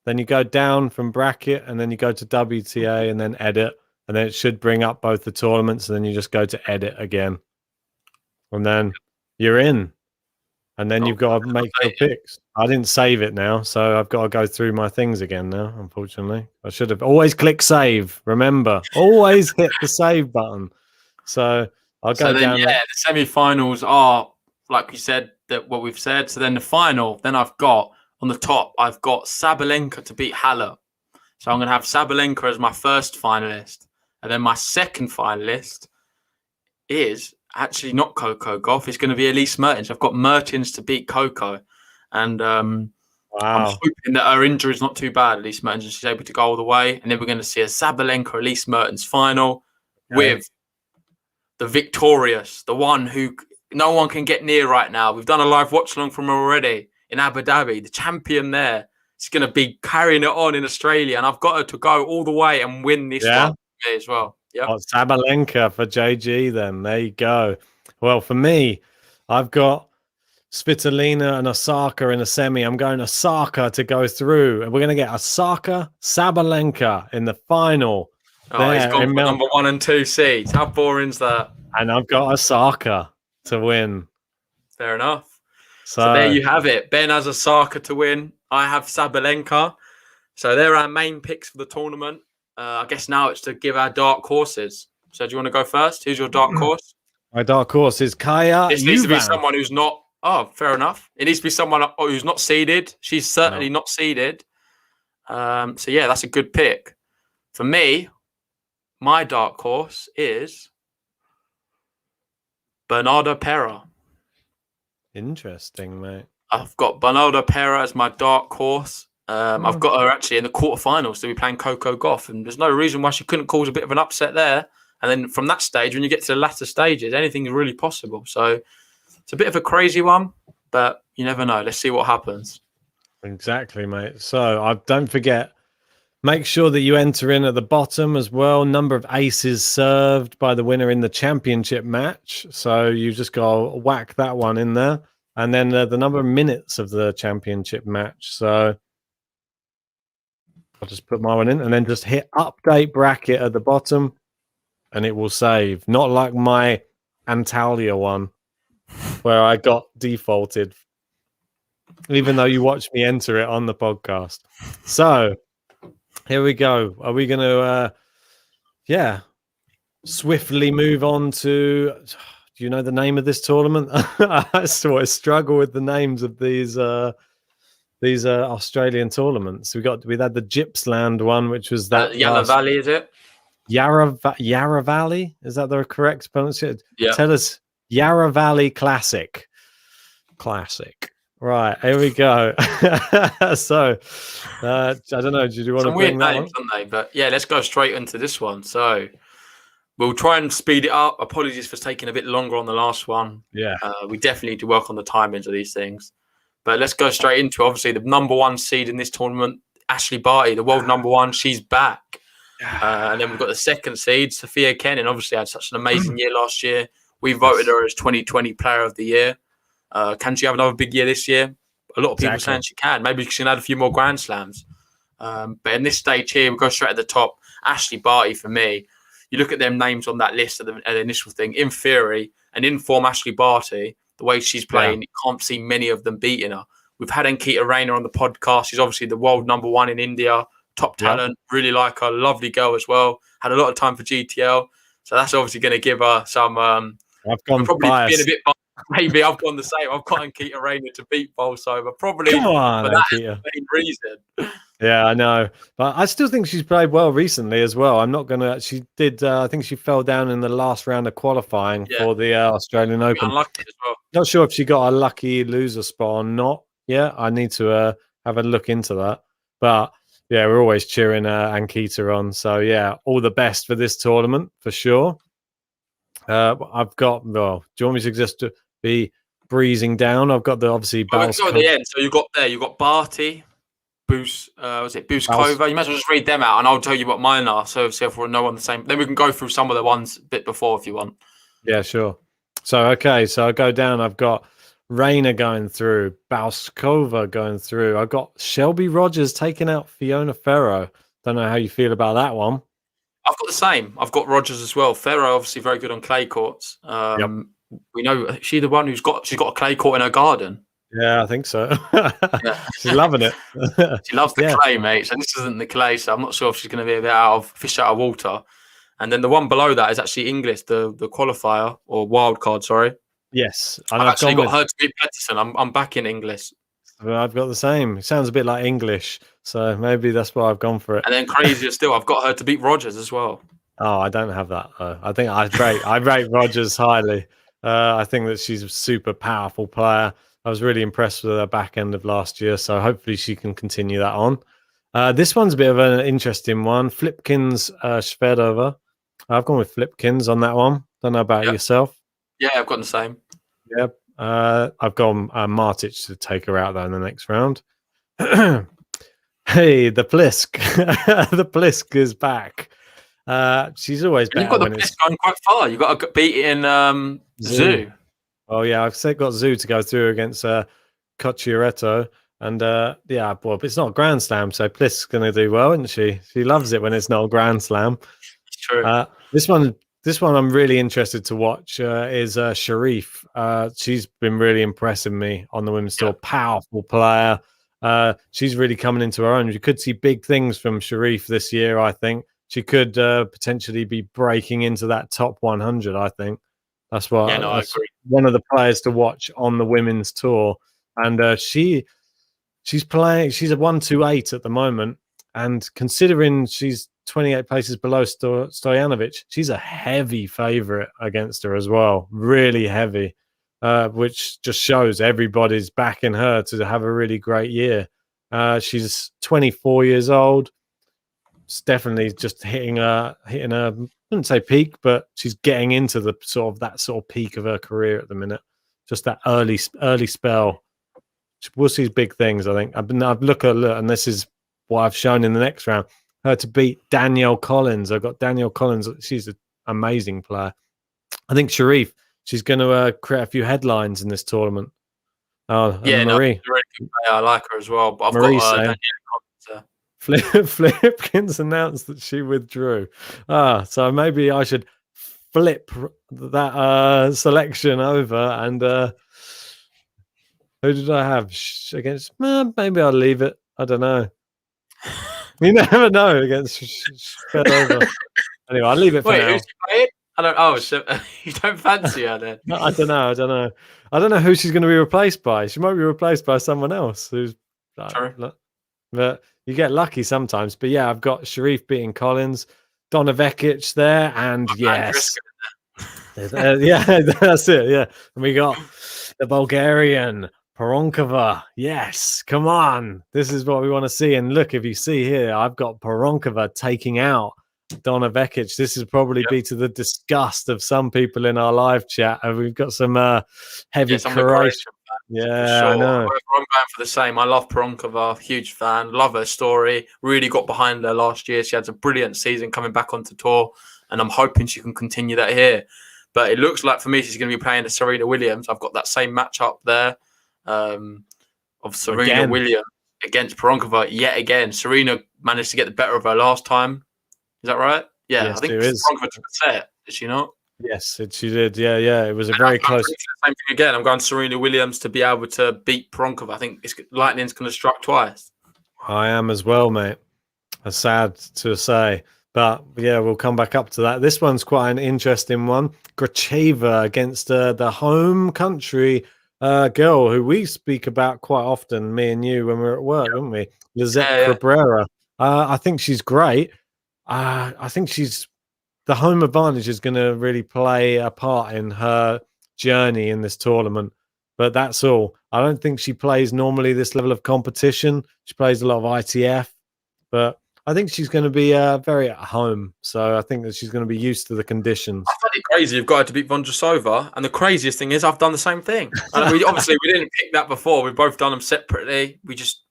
then you go down from bracket and then you go to WTA and then edit. And then it should bring up both the tournaments. And then you just go to edit again. And then you're in. And then you've got to make your picks. I didn't save it now, so I've got to go through my things again now, unfortunately. I should have always click save. Remember, always hit the save button. So I'll go down. Yeah, the semi-finals are, like you said, that what we've said. So then the final, then I've got on the top, I've got Sabalenka to beat Halep. So I'm going to have Sabalenka as my first finalist. And then my second finalist is actually not Coco Gauff. It's going to be Elise Mertens. I've got Mertens to beat Coco. And I'm hoping that her injury is not too bad, Elise Mertens, and she's able to go all the way. And then we're going to see a Sabalenka Elise Mertens final with the victorious, the one who no one can get near right now. We've done a live watch along from her already in Abu Dhabi. The champion there is going to be carrying it on in Australia. And I've got her to go all the way and win this one as well. Yeah, Sabalenka for JG then. There you go. Well, for me, I've got Svitolina and Osaka in a semi. I'm going Osaka to go through. And we're going to get Osaka, Sabalenka in the final. Oh, he's gone for number 1 and 2 seeds. How boring is that? And I've got Osaka to win. Fair enough. So there you have it. Ben has Osaka to win. I have Sabalenka. So they're our main picks for the tournament. I guess now it's to give our dark horses. So do you want to go first? Who's your dark horse? My dark horse is Kaya. This needs to be someone who's not. Oh, fair enough. It needs to be someone who's not seeded. She's certainly not seeded. So yeah, that's a good pick. For me, my dark horse is Bernardo Pera. Interesting, mate. I've got Bernardo Pera as my dark horse. I've got her actually in the quarterfinals to be playing Coco Gauff, and there's no reason why she couldn't cause a bit of an upset there. And then from that stage, when you get to the latter stages, anything is really possible. So it's a bit of a crazy one, but you never know. Let's see what happens. Exactly, mate. So don't forget, make sure that you enter in at the bottom as well. Number of aces served by the winner in the championship match. So you've just got to whack that one in there. And then the number of minutes of the championship match. So I'll just put my one in and then just hit update bracket at the bottom and it will save. Not like my Antalya one where I got defaulted, even though you watched me enter it on the podcast. So here we go. Are we going to, swiftly move on to, do you know the name of this tournament? I sort of struggle with the names of these Australian tournaments. We had the Gippsland one, which was that Yarra Valley, is it? Yarra Valley, is that the correct pronunciation? Yeah. Tell us. Yarra Valley Classic. Right, here we go. So I don't know, do you want to bring that names, don't they? But yeah, let's go straight into this one. So we'll try and speed it up. Apologies for taking a bit longer on the last one. Yeah, we definitely need to work on the timings of these things. But let's go straight into, obviously, the number 1 seed in this tournament, Ashley Barty, the world number 1. She's back. And then we've got the second seed, Sophia Kenin. Obviously, had such an amazing year last year. We voted her as 2020 Player of the Year. Can she have another big year this year? A lot of people saying she can. Maybe she can add a few more Grand Slams. But in this stage here, we go straight at the top. Ashley Barty for me. You look at them names on that list at the initial thing. In theory, and in form, Ashley Barty, the way she's playing, you can't see many of them beating her. We've had Ankita Rayner on the podcast. She's obviously the world #1 in India. Top talent. Really like her. Lovely girl as well. Had a lot of time for GTL. So that's obviously going to give her some... I've gone probably biased. being a bit biased. Maybe I've gone the same. I've got Ankita Rayner to beat Bolsover. Probably Come on, for that Ankita. main reason. Yeah, I know. But I still think she's played well recently as well. I'm not going to... She did... I think she fell down in the last round of qualifying for the Australian Open. Unlucky as well. Not sure if she got a lucky loser spot or not. Yeah, I need to have a look into that. But yeah, we're always cheering Ankita on. So yeah, all the best for this tournament for sure. I've got... Well, do you want me to just be breezing down? I've got the obviously... Let's go at the end. So you got Barty... Booskova. You might as well just read them out, and I'll tell you what mine are. So if we're no on the same, then we can go through some of the ones a bit before if you want. Yeah, sure. So okay, so I go down. I've got Rayner going through, Bouskova going through. I've got Shelby Rogers taking out Fiona Ferro. Don't know how you feel about that one. I've got the same. I've got Rogers as well. Ferro obviously very good on clay courts. We know she's the one she's got a clay court in her garden. Yeah, I think so. She's loving it. She loves the clay, mate. So this isn't the clay, so I'm not sure if she's going to be a bit fish out of water. And then the one below that is actually English, the qualifier or wild card. Sorry. Yes, and I've actually got her to beat Peterson. I'm back in English. I've got the same. It sounds a bit like English, so maybe that's why I've gone for it. And then crazier still, I've got her to beat Rogers as well. Oh, I don't have that though. I think I rate Rogers highly. I think that she's a super powerful player. I was really impressed with her back end of last year, so hopefully she can continue that on. This one's a bit of an interesting one. Flipkins Shvedova. I've gone with Flipkins on that one. Don't know about yourself. Yeah, I've got the same. Yep. I've gone Martic to take her out there in the next round. Hey, the Plisk. The Plisk is back. She's always better. You've got the Plisk going quite far. You've got to beat it in Zoo. Oh yeah, I've got Zoo to go through against Cocciaretto, and well, it's not a Grand Slam, so Plisk's going to do well, isn't she? She loves it when it's not a Grand Slam. It's true. This one I'm really interested to watch is Sharif. She's been really impressing me on the women's tour. Powerful player. She's really coming into her own. You could see big things from Sharif this year. I think she could potentially be breaking into that top 100. I think. That's what I agree. One of the players to watch on the women's tour, and she's playing. She's a 128 at the moment, and considering she's 28 places below Stojanovic, she's a heavy favourite against her as well. Really heavy, which just shows everybody's backing her to have a really great year. She's 24 years old. It's definitely just hitting her. I wouldn't say peak, but she's getting into the sort of peak of her career at the minute. Just that early spell. We'll see big things. I think I've looked, and this is what I've shown in the next round. Her to beat Danielle Collins. I've got Danielle Collins. She's an amazing player. I think Sharif. She's going to create a few headlines in this tournament. Oh, yeah, Marie. She's a really good player. I like her as well. But I've got Danielle Collins. Flipkins announced that she withdrew. So maybe I should flip that selection over and who did I have against? Maybe I'll leave it. I don't know. You never know against Shvedova. Anyway, I'll leave it for now. Who's she playing? I don't. Oh, so you don't fancy her then? I don't know. I don't know who she's going to be replaced by. She might be replaced by someone else who's. But you get lucky sometimes. But yeah, I've got Sharif beating Collins, Donna Vekic there, and yes. Yeah, that's it. Yeah. And we got the Bulgarian, Poronkova. Yes, come on. This is what we want to see. And look, if you see here, I've got Poronkova taking out Donna Vekic. This is probably be to the disgust of some people in our live chat. And we've got some heavy Croatian. Yeah, sure. I know. I'm going for the same. I love Poronkova, huge fan. Love her story. Really got behind her last year. She had a brilliant season coming back onto tour, and I'm hoping she can continue that here. But it looks like for me she's going to be playing the Serena Williams. I've got that same matchup there of Serena Williams against Pironkova yet again. Serena managed to get the better of her last time. Is that right? Yeah, Yes, I think it is. Pironkova took a set. Did she not? Yes, she did. Yeah. It was a very close. The same thing again. I'm going Serena Williams to be able to beat Pironkova. I think lightning's going to strike twice. I am as well, mate. It's sad to say. But yeah, we'll come back up to that. This one's quite an interesting one. Gracheva against the home country girl who we speak about quite often, me and you, when we're at work, don't we? Lizette Cabrera. I think she's great. I think the home advantage is going to really play a part in her journey in this tournament. But that's all. I don't think she plays normally this level of competition. She plays a lot of ITF. But I think she's going to be very at home. So I think that she's going to be used to the conditions. I find it crazy you've got her to beat Vondrousova. And the craziest thing is I've done the same thing. And we didn't pick that before. We've both done them separately. We just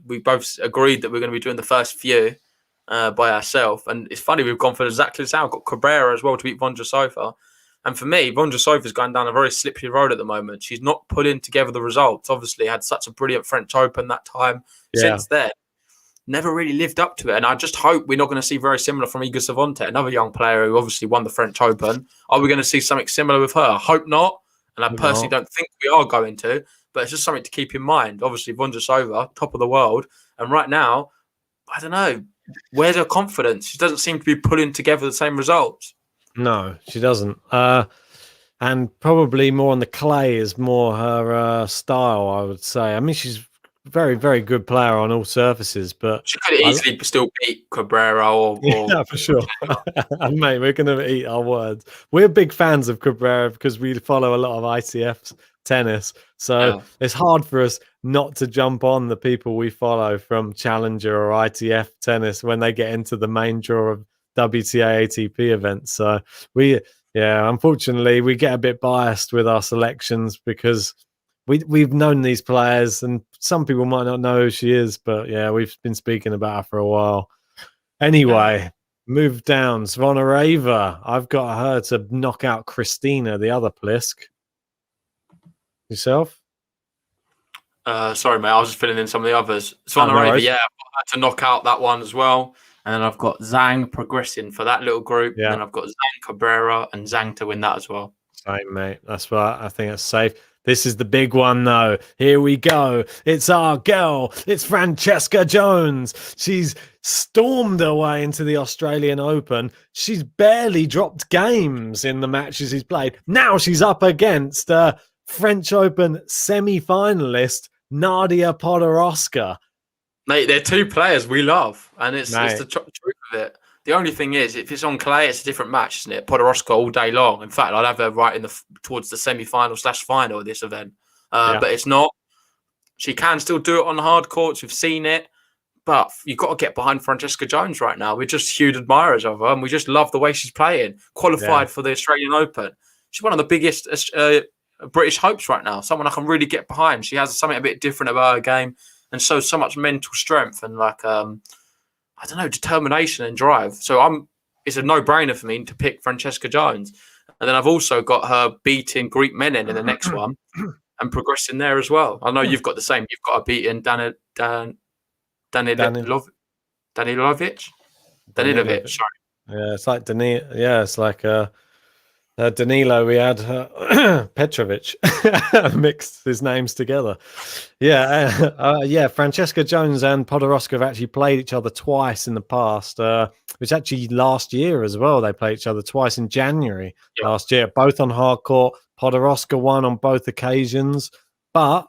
we both agreed that we're going to be doing the first few by ourselves. And it's funny, we've gone for exactly the same. I've got Cabrera as well to beat Vondrousova. And for me, Vondrousova's going down a very slippery road at the moment. She's not putting together the results. Obviously, had such a brilliant French Open that time. Since then, never really lived up to it. And I just hope we're not going to see very similar from Iga Swiatek, another young player who obviously won the French Open. Are we going to see something similar with her? I hope not. And I personally don't think we are going to. But it's just something to keep in mind. Obviously, Vondrousova, top of the world. And right now, I don't know. Where's her confidence? She doesn't seem to be putting together the same results. No, she doesn't. And probably more on the clay is more her style, I would say. I mean, she's a very, very good player on all surfaces, but she could easily still beat Cabrera or yeah, for sure. Mate, we're going to eat our words. We're big fans of Cabrera because we follow a lot of ITF tennis. So it's hard for us not to jump on the people we follow from Challenger or ITF tennis when they get into the main draw of WTA ATP events. So unfortunately, we get a bit biased with our selections because we've known these players, and some people might not know who she is, but yeah, we've been speaking about her for a while. Anyway, move down. Zvonareva. I've got her to knock out Christina, the other Plisk. Yourself? Sorry, mate. I was just filling in some of the others. Zvonareva, I've got her to knock out that one as well. And then I've got Zhang progressing for that little group. Yeah. And then I've got Zhang, Cabrera, and Zhang to win that as well. Same, mate. That's what I think. It's safe. This is the big one, though. Here we go. It's our girl. It's Francesca Jones. She's stormed her way into the Australian Open. She's barely dropped games in the matches she's played. Now she's up against French Open semi-finalist Nadia Podoroska. Mate, they're two players we love, and it's the truth of it. The only thing is, if it's on clay, it's a different match, isn't it? Podoroska all day long. In fact, I'd have her right towards the semi-final/final of this event. But it's not. She can still do it on hard courts. We've seen it. But you've got to get behind Francesca Jones right now. We're just huge admirers of her, and we just love the way she's playing. Qualified for the Australian Open. She's one of the biggest British hopes right now. Someone I can really get behind. She has something a bit different about her game, and shows so much mental strength and I don't know, determination and drive. So it's a no-brainer for me to pick Francesca Jones. And then I've also got her beating Greek Menin in the next one and progressing there as well. I know you've got the same. You've got her beating Danilovic. Sorry. Yeah, it's like it's like Danilo. We had Petrovic mixed his names together. Francesca Jones and Podoroska have actually played each other twice in the past. Which actually last year as well. They played each other twice in January last year, both on hard court. Podoroska won on both occasions, but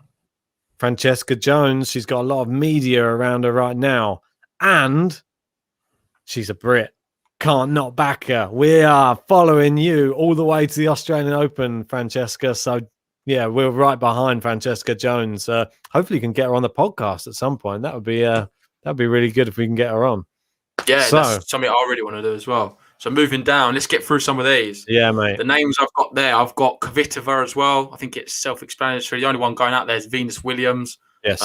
Francesca Jones, she's got a lot of media around her right now, and she's a Brit. Can't not back her. We are following you all the way to the Australian Open, Francesca. So, yeah, we're right behind Francesca Jones. Hopefully, you can get her on the podcast at some point. That'd be really good if we can get her on. Yeah, that's something I really want to do as well. So moving down, let's get through some of these. Yeah, mate. The names I've got there, I've got Kvitova as well. I think it's self-explanatory. The only one going out there is Venus Williams. Yes.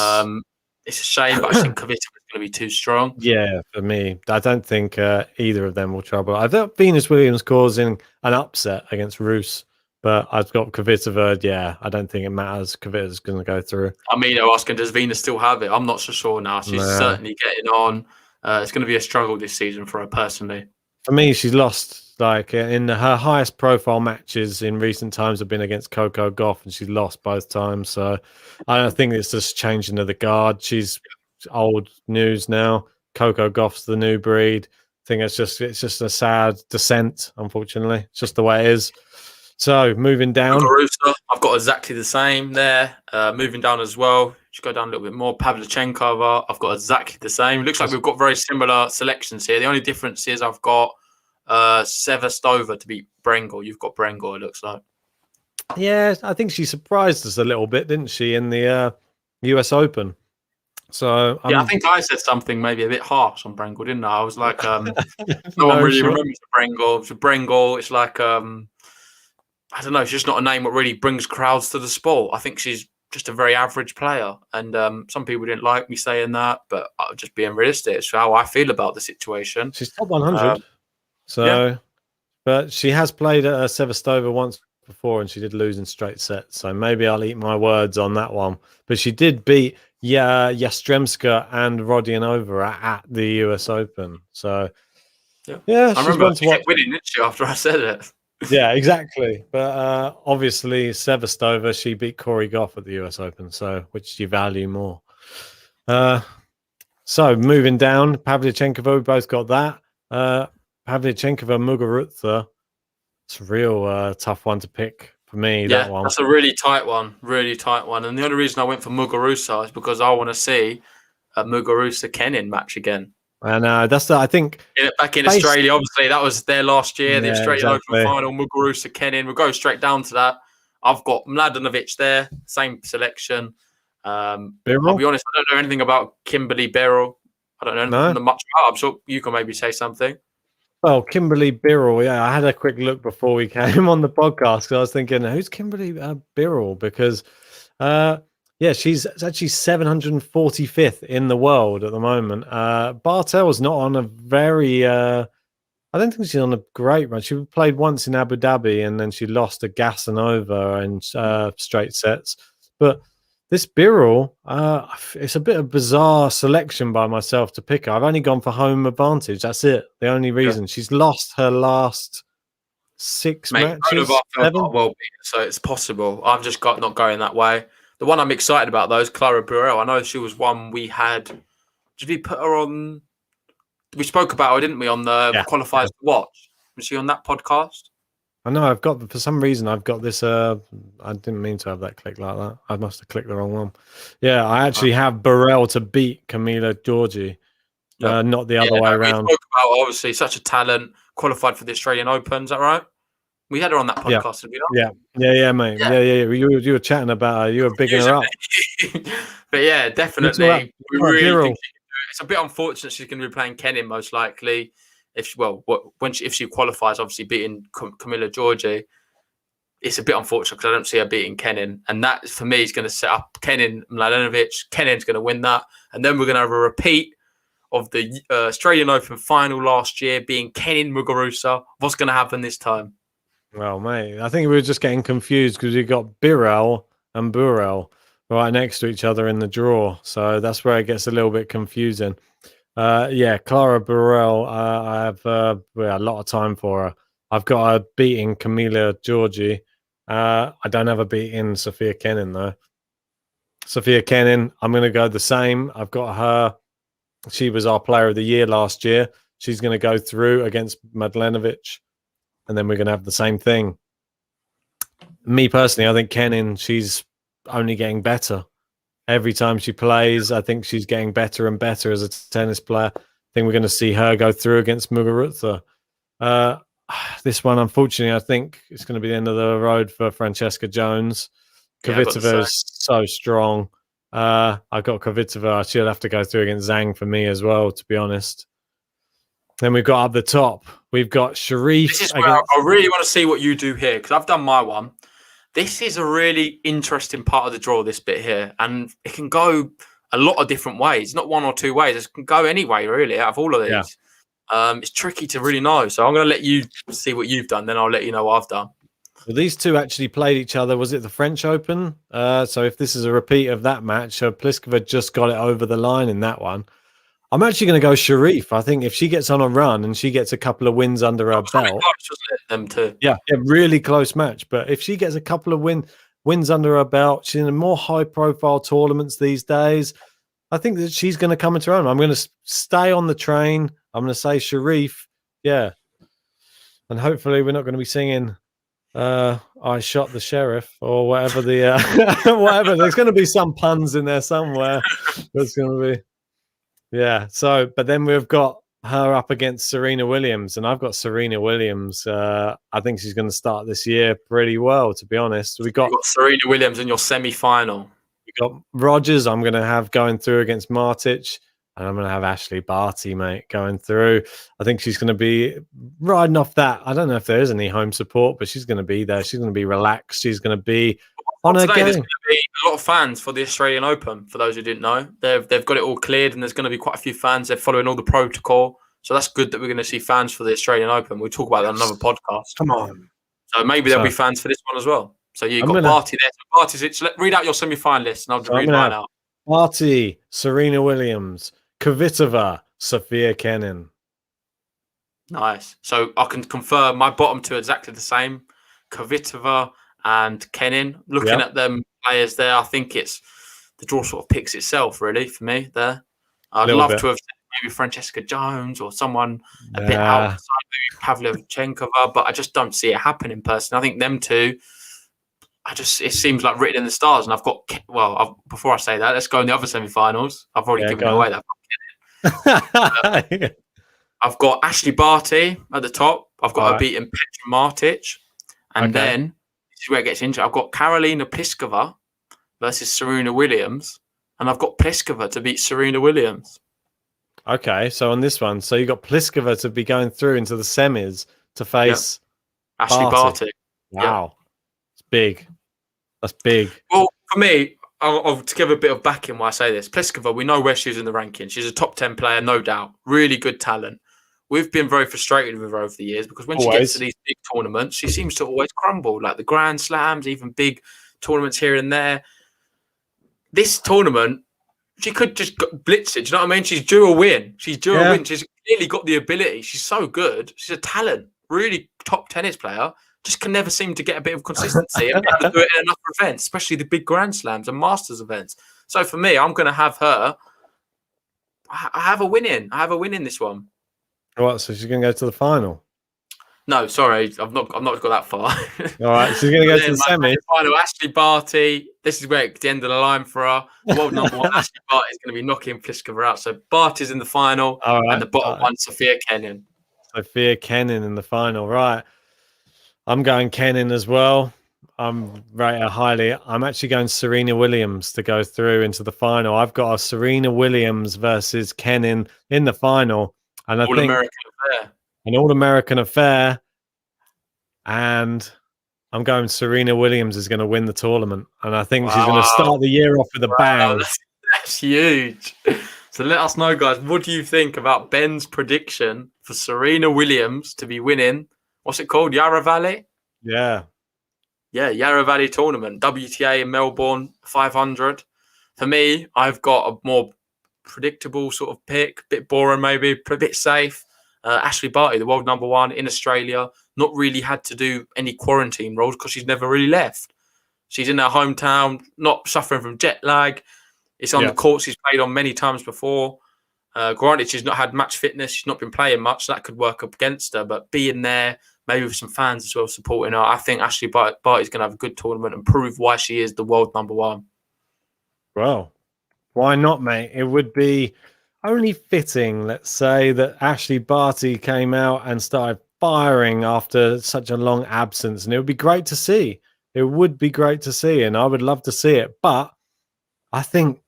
It's a shame, but I think Kvitova is going to be too strong. Yeah, for me, I don't think either of them will trouble. I thought Venus Williams causing an upset against Roos But I've got Kvitova. Yeah, I don't think it matters. Kvitova's going to go through. I mean, they're asking, does Venus still have it? I'm not so sure now. She's certainly getting on. It's going to be a struggle this season for her personally. For me, she's lost. Like in her highest profile matches in recent times have been against Coco Gauff, and she's lost both times. So I don't think it's just changing of the guard. She's old news now. Coco Gauff's the new breed. I think it's just a sad descent. Unfortunately, it's just the way it is. So moving down, Muguruza, I've got exactly the same there. Moving down as well, just go down a little bit more. Pavlyuchenkova, I've got exactly the same. Looks like we've got very similar selections here. The only difference is I've got Sevastova to beat Brengel. You've got Brengel, it looks like. Yeah, I think she surprised us a little bit, didn't she, in the US Open? So I think I said something maybe a bit harsh on Brengel, didn't I? I was like, no one really remembers Brengel. It's Brengel. It's like I don't know. It's just not a name that really brings crowds to the sport. I think she's just a very average player. And some people didn't like me saying that, but I'm just being realistic. It's how I feel about the situation. She's top 100. But she has played at Sevastova once before, and she did lose in straight sets. So maybe I'll eat my words on that one. But she did beat Yastremska and Rodionova at the US Open. So yeah, I remember she kept winning, didn't she, after I said it? Yeah, exactly. But obviously, Sevastova, she beat Corey Goff at the US Open. So which do you value more? So moving down, Pavlyuchenkova, we both got that. Pavlyuchenkova, Muguruza. It's a real tough one to pick for me. Yeah, that one. That's a really tight one. And the only reason I went for Muguruza is because I want to see a Muguruza-Kenin match again. And I think back in Australia, obviously that was there last year, the Australian Open final. Muguruza-Kenin. We'll go straight down to that. I've got Mladenovic there, same selection. I'll be honest, I don't know anything about Kimberly Birrell. I don't know much about. I'm sure you can maybe say something. Well, Kimberly Birrell, yeah, I had a quick look before we came on the podcast because I was thinking, who's Kimberly Birrell? Because she's actually 745th in the world at the moment. Bartel's not on a very, I don't think she's on a great run. She played once in Abu Dhabi and then she lost to Gasanova in straight sets. But this Birrell, it's a bit of a bizarre selection by myself to pick her. I've only gone for home advantage. That's it. The only reason. She's lost her last 6 matches. So it's possible. I've just got not going that way. The one I'm excited about, though, is Clara Burel. I know she was one we had. Did we put her on? We spoke about her, didn't we, on the Qualifiers to Watch? Was she on that podcast? I know. For some reason, I've got this. I didn't mean to have that click like that. I must have clicked the wrong one. Yeah, I actually have Burel to beat Camila Giorgi, not the other way around. We spoke about, obviously, such a talent, qualified for the Australian Open. Is that right? We had her on that podcast, did we not? Yeah, mate. Yeah. You were chatting about her. You were bigging her up. But yeah, definitely. We really think she can do it. It's a bit unfortunate she's going to be playing Kenin most likely. If she qualifies, obviously beating Camila Giorgi, it's a bit unfortunate because I don't see her beating Kenin, and that for me is going to set up Kenin Mladenovic. Kenin's going to win that, and then we're going to have a repeat of the Australian Open final last year, being Kenin Muguruza. What's going to happen this time? Well, mate, I think we were just getting confused because we got Birrell and Burel right next to each other in the draw, so that's where it gets a little bit confusing. Clara Burel, I have a lot of time for her. I've got her beating Camila Giorgi. I don't have her beating Sofia Kenin, though. Sofia Kenin, I'm going to go the same. I've got her. She was our player of the year last year. She's going to go through against Mladenovic, and then we're going to have the same thing. Me personally, I think Kenin, she's only getting better. Every time she plays, I think she's getting better and better as a tennis player. I think we're going to see her go through against Muguruza. This one, unfortunately, I think it's going to be the end of the road for Francesca Jones. Kvitova is so strong. I got Kvitova. She'll have to go through against Zhang for me as well, to be honest. Then we've got up the top. We've got Sharif. This is where I really want to see what you do here because I've done my one. This is a really interesting part of the draw, this bit here. And it can go a lot of different ways, not one or two ways. It can go any way, really, out of all of these. Yeah. It's tricky to really know. So I'm going to let you see what you've done. Then I'll let you know what I've done. Well, these two actually played each other. Was it the French Open? So if this is a repeat of that match, Pliskova just got it over the line in that one. I'm actually going to go Sharif. I think if she gets on a run and she gets a couple of wins under her belt, them too. yeah, really close match. But if she gets a couple of wins under her belt, she's in more high-profile tournaments these days. I think that she's going to come into her own. I'm going to stay on the train. I'm going to say Sharif. Yeah, and hopefully we're not going to be singing "I shot the sheriff" or whatever the whatever. There's going to be some puns in there somewhere. There's going to be. Yeah. So, but then we've got her up against Serena Williams, and I've got Serena Williams. I think she's going to start this year pretty well, to be honest. You've got Serena Williams in your semi-final. We've got Rogers. I'm going to have going through against Martic, and I'm going to have Ashley Barty, mate, going through. I think she's going to be riding off that. I don't know if there is any home support, but she's going to be there. She's going to be relaxed. She's going to be on her game. There's going to be a lot of fans for the Australian Open. For those who didn't know, they've got it all cleared, and there's going to be quite a few fans. They're following all the protocol, so that's good that we're going to see fans for the Australian Open. We'll talk about that on another podcast. Come on. So maybe there'll be fans for this one as well. So you've got Barty there. So Barty's read out your semi-finalists, and I'll just read mine out. Barty, Serena Williams, Kvitova, Sofia Kenin. Nice. So I can confirm my bottom two are exactly the same. Kvitova and Kenin. Looking at them players there, I think the draw sort of picks itself, really, for me there. I'd love to have said maybe Francesca Jones or someone a bit outside, maybe Pavlyuchenkova, but I just don't see it happening personally. I think them two, it seems like written in the stars. And I've got, before I say that, let's go in the other semi-finals. I've already given away that. I've got Ashley Barty at the top. I've got her beating Petra Martic. And then, this is where it gets interesting, I've got Karolina Pliskova versus Serena Williams. And I've got Pliskova to beat Serena Williams. Okay, so on this one, so you got Pliskova to be going through into the semis to face Ashley Barty. Wow. Yep. It's big. That's big. Well, for me, I'll to give a bit of backing why I say this. Pliskova, we know where she's in the rankings. She's a top 10 player, no doubt. Really good talent. We've been very frustrated with her over the years because when she gets to these big tournaments, she seems to always crumble, like the Grand Slams, even big tournaments here and there. This tournament, she could just blitz it. Do you know what I mean? She's due a win. She's clearly got the ability. She's so good. She's a talent. Really top tennis player. Just can never seem to get a bit of consistency and be able to do it in enough events, especially the big Grand Slams and Masters events. So for me, I'm going to have her. I have a win in. I have a win in this one. What? So she's going to go to the final? No, sorry, I've not got that far. All right, she's going to go to the semi. Final, Ashley Barty. This is where it's the end of the line for her. World number one, Ashley Barty is going to be knocking Pliskova out. So Barty's in the final, and the bottom one, Sofia Kenin. Sofia Kenin in the final, right? I'm going Kenin as well. I'm rating her highly. I'm actually going Serena Williams to go through into the final. I've got a Serena Williams versus Kenin in the final, and I think an all-American affair. And I'm going Serena Williams is going to win the tournament, and I think she's going to start the year off with a bang. That's huge. So let us know, guys. What do you think about Ben's prediction for Serena Williams to be winning? What's it called? Yarra Valley? Yeah, Yarra Valley tournament. WTA in Melbourne, 500. For me, I've got a more predictable sort of pick, a bit boring maybe, a bit safe. Ashley Barty, the world number one in Australia, not really had to do any quarantine rules because she's never really left. She's in her hometown, not suffering from jet lag. It's on the courts she's played on many times before. Granted, she's not had match fitness. She's not been playing much. So that could work up against her. But being there, maybe with some fans as well supporting her, I think Ashley Barty's going to have a good tournament and prove why she is the world number one. Well, why not, mate? It would be only fitting, let's say, that Ashley Barty came out and started firing after such a long absence. And it would be great to see. It would be great to see. And I would love to see it. But I think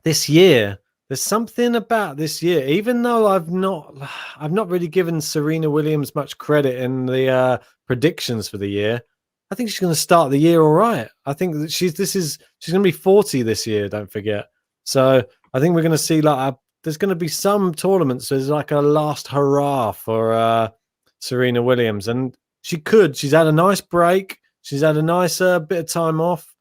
this year, there's something about this year, even though I've not really given Serena Williams much credit in the predictions for the year. I think she's going to start the year all right. I think that she's going to be 40 this year, don't forget. So I think we're going to see there's going to be some tournaments. There's like a last hurrah for Serena Williams. And she could. She's had a nice break. She's had a nice bit of time off.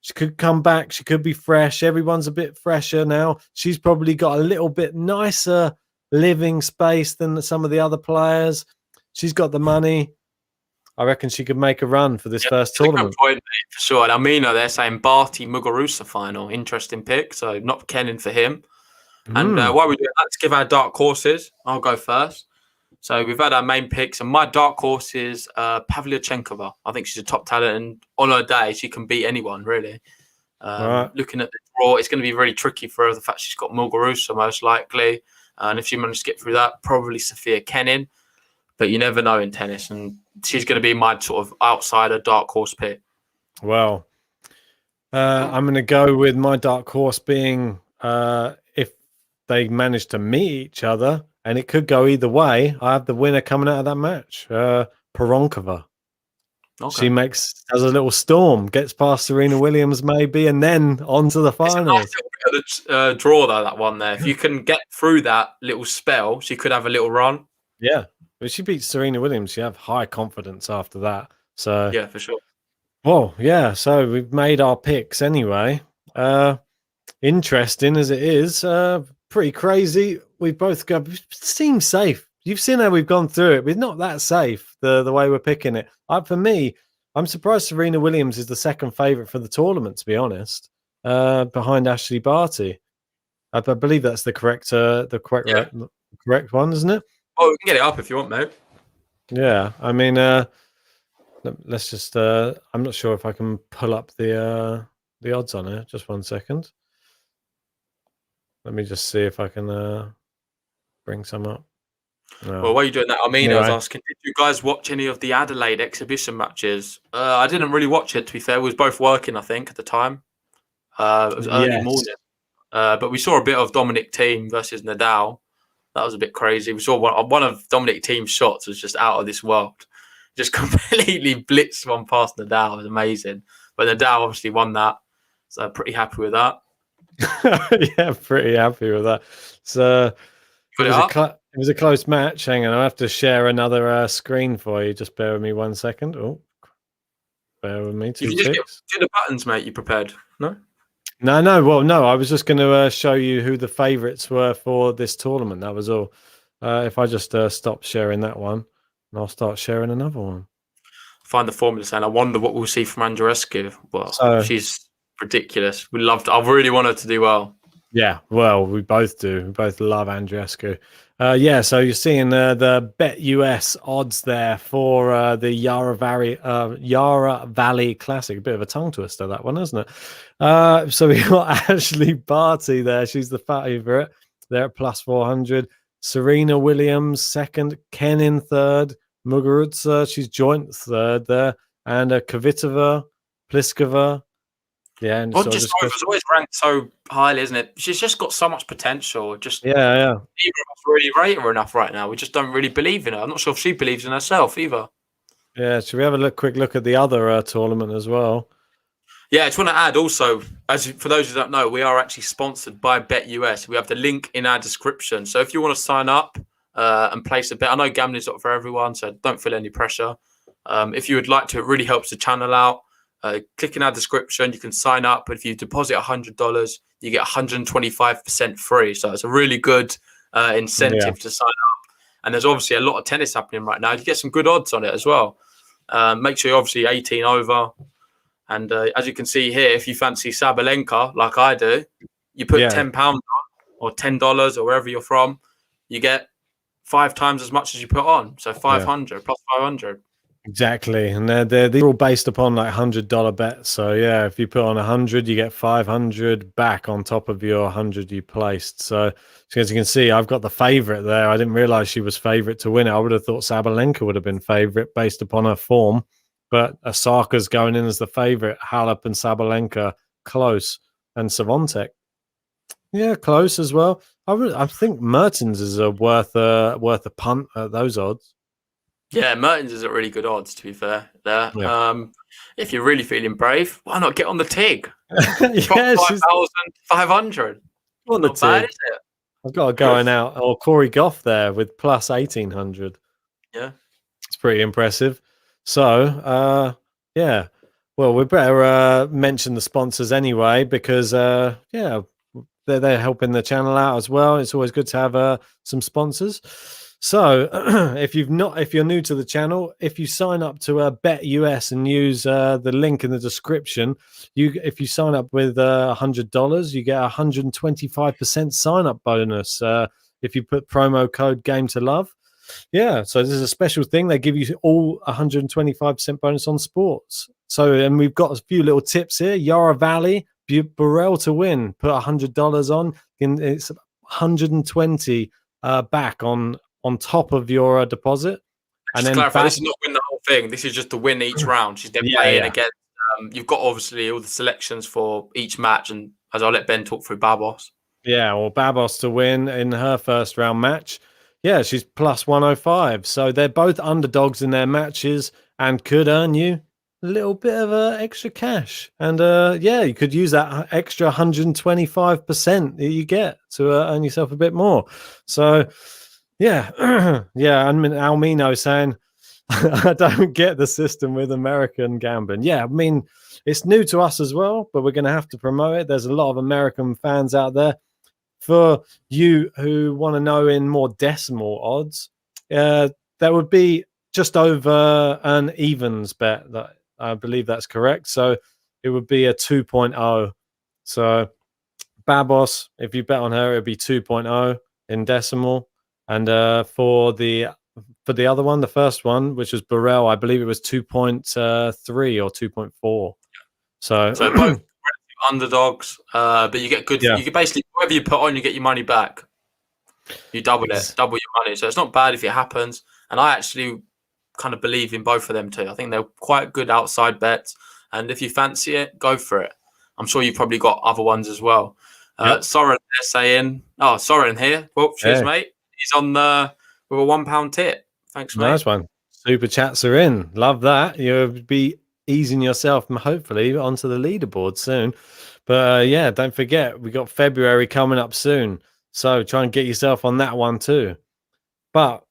She could come back. She could be fresh. Everyone's a bit fresher now. She's probably got a little bit nicer living space than some of the other players. She's got the money. I reckon she could make a run for this first tournament. Point, mate, for sure. And Amina, they're saying Barty Muguruza final. Interesting pick. So not Kenin for him. And while we do that, let's give our dark horses. I'll go first. So we've had our main picks, and my dark horse is Pavlyuchenkova. I think she's a top talent, and on her day, she can beat anyone, really. Looking at the draw, it's going to be really tricky for her. The fact she's got Muguruza most likely, and if she manages to get through that, probably Sophia Kenin. But you never know in tennis, and she's going to be my sort of outsider dark horse pick. Well, I'm going to go with my dark horse being if they manage to meet each other. And it could go either way. I have the winner coming out of that match, Poronkova. Okay. She does a little storm, gets past Serena Williams maybe, and then on to the finals. It's a nice draw, though, that one there. If you can get through that little spell, she could have a little run. Yeah. If she beats Serena Williams, you have high confidence after that. So yeah, for sure. Well, yeah. So we've made our picks anyway. Interesting as it is, pretty crazy. We both seem safe. You've seen how we've gone through it. We're not that safe the way we're picking it. For me, I'm surprised Serena Williams is the second favourite for the tournament, to be honest, behind Ashley Barty. I believe that's the correct one, isn't it? Oh, we can get it up if you want, mate. Yeah, I mean, let's just. I'm not sure if I can pull up the odds on it. Just 1 second. Let me just see if I can bring some up. No. Well, while you're doing that, Amina was asking, did you guys watch any of the Adelaide exhibition matches? I didn't really watch it, to be fair. We was both working, I think, at the time. It was early morning. But we saw a bit of Dominic Thiem versus Nadal. That was a bit crazy. We saw one of Dominic Thiem's shots was just out of this world. Just completely blitzed one past Nadal. It was amazing. But Nadal obviously won that. So I'm pretty happy with that. Yeah, pretty happy with that. So it was a close match. Hang on, I have to share another screen for you. Just bear with me 1 second. Oh, bear with me. You just get the buttons, mate. You prepared? No. Well, no. I was just going to show you who the favourites were for this tournament. That was all. If I just stop sharing that one, and I'll start sharing another one. Find the formula, and I wonder what we'll see from Andreescu. Well, she's ridiculous. I really want her to do well. Yeah, well, we both do. We both love Andreescu. So you're seeing the Bet US odds there for the Yarra Valley Classic. A bit of a tongue twister, that one, isn't it? So we got Ashley Barty there. She's the favourite. They're at plus 400. Serena Williams second. Kenin third. Muguruza, she's joint third there. And Kvitova, Pliskova. Yeah, and was always ranked so highly, isn't it? She's just got so much potential. Neither of us really rate her enough right now. We just don't really believe in her. I'm not sure if she believes in herself either. Yeah, should we have a quick look at the other tournament as well? Yeah, I just want to add also, for those who don't know, we are actually sponsored by Bet US. We have the link in our description. So if you want to sign up and place a bet, I know gambling's not for everyone, so don't feel any pressure. If you would like to, it really helps the channel out. Click in our description, you can sign up. But if you deposit $100, you get 125% free. So it's a really good incentive to sign up. And there's obviously a lot of tennis happening right now. You get some good odds on it as well. Make sure you're obviously 18 over. And as you can see here, if you fancy Sabalenka, like I do, you put £10 on or $10 or wherever you're from, you get 5 times as much as you put on. So 500 plus 500. Exactly, and they're all based upon like $100 bets. So yeah, if you put on 100, you get 500 back on top of your 100 you placed. So as you can see, I've got the favourite there. I didn't realise she was favourite to win it. I would have thought Sabalenka would have been favourite based upon her form, but Osaka's going in as the favourite. Halep and Sabalenka close, and Swiatek, close as well. I think Mertens is worth a punt at those odds. Yeah, Mertens is at really good odds, to be fair. There, if you're really feeling brave, why not get on the TIG? 5,500. On the TIG. Bad, is it? I've got a going out or Corey Goff there with plus 1,800. Yeah, it's pretty impressive. So, yeah. Well, we better mention the sponsors anyway, because yeah, they're helping the channel out as well. It's always good to have some sponsors. So, if you're new to the channel, if you sign up to Bet US and use the link in the description, if you sign up with $100, you get 125% sign up bonus. If you put promo code Game to Love. Yeah, so this is a special thing. They give you all 125% bonus on sports. So, and we've got a few little tips here. Yarra Valley, Burrell to win. Put $100 on, and it's 120 back on top of your deposit. And Just then clarify, this is not win the whole thing. This is just to win each round. She's then playing against. You've got obviously all the selections for each match, and as I'll let Ben talk through Babos. Yeah, or Babos to win in her first round match. Yeah, she's plus 105. So they're both underdogs in their matches and could earn you a little bit of extra cash. And yeah, you could use that extra 125% that you get to earn yourself a bit more. So yeah, yeah. And Almino saying, I don't get the system with American gambling. Yeah, I mean, it's new to us as well, but we're going to have to promote it. There's a lot of American fans out there. For you who want to know in more decimal odds, that would be just over an evens bet. That I believe that's correct. So it would be a 2.0. So Babos, if you bet on her, it would be 2.0 in decimal. And for the other one, the first one, which was Burrell, I believe it was 2.3 or 2.4. So both underdogs, but you get good. You can basically whatever you put on, you get your money back. You double it, double your money. So it's not bad if it happens. And I actually kind of believe in both of them too. I think they're quite good outside bets. And if you fancy it, go for it. I'm sure you've probably got other ones as well. Soren saying, Soren here. Well, cheers, mate. He's on with a £1 tip. Thanks, mate. Nice one. Super chats are in. Love that. You'll be easing yourself hopefully onto the leaderboard soon. But yeah, don't forget, we got February coming up soon. So try and get yourself on that one too. But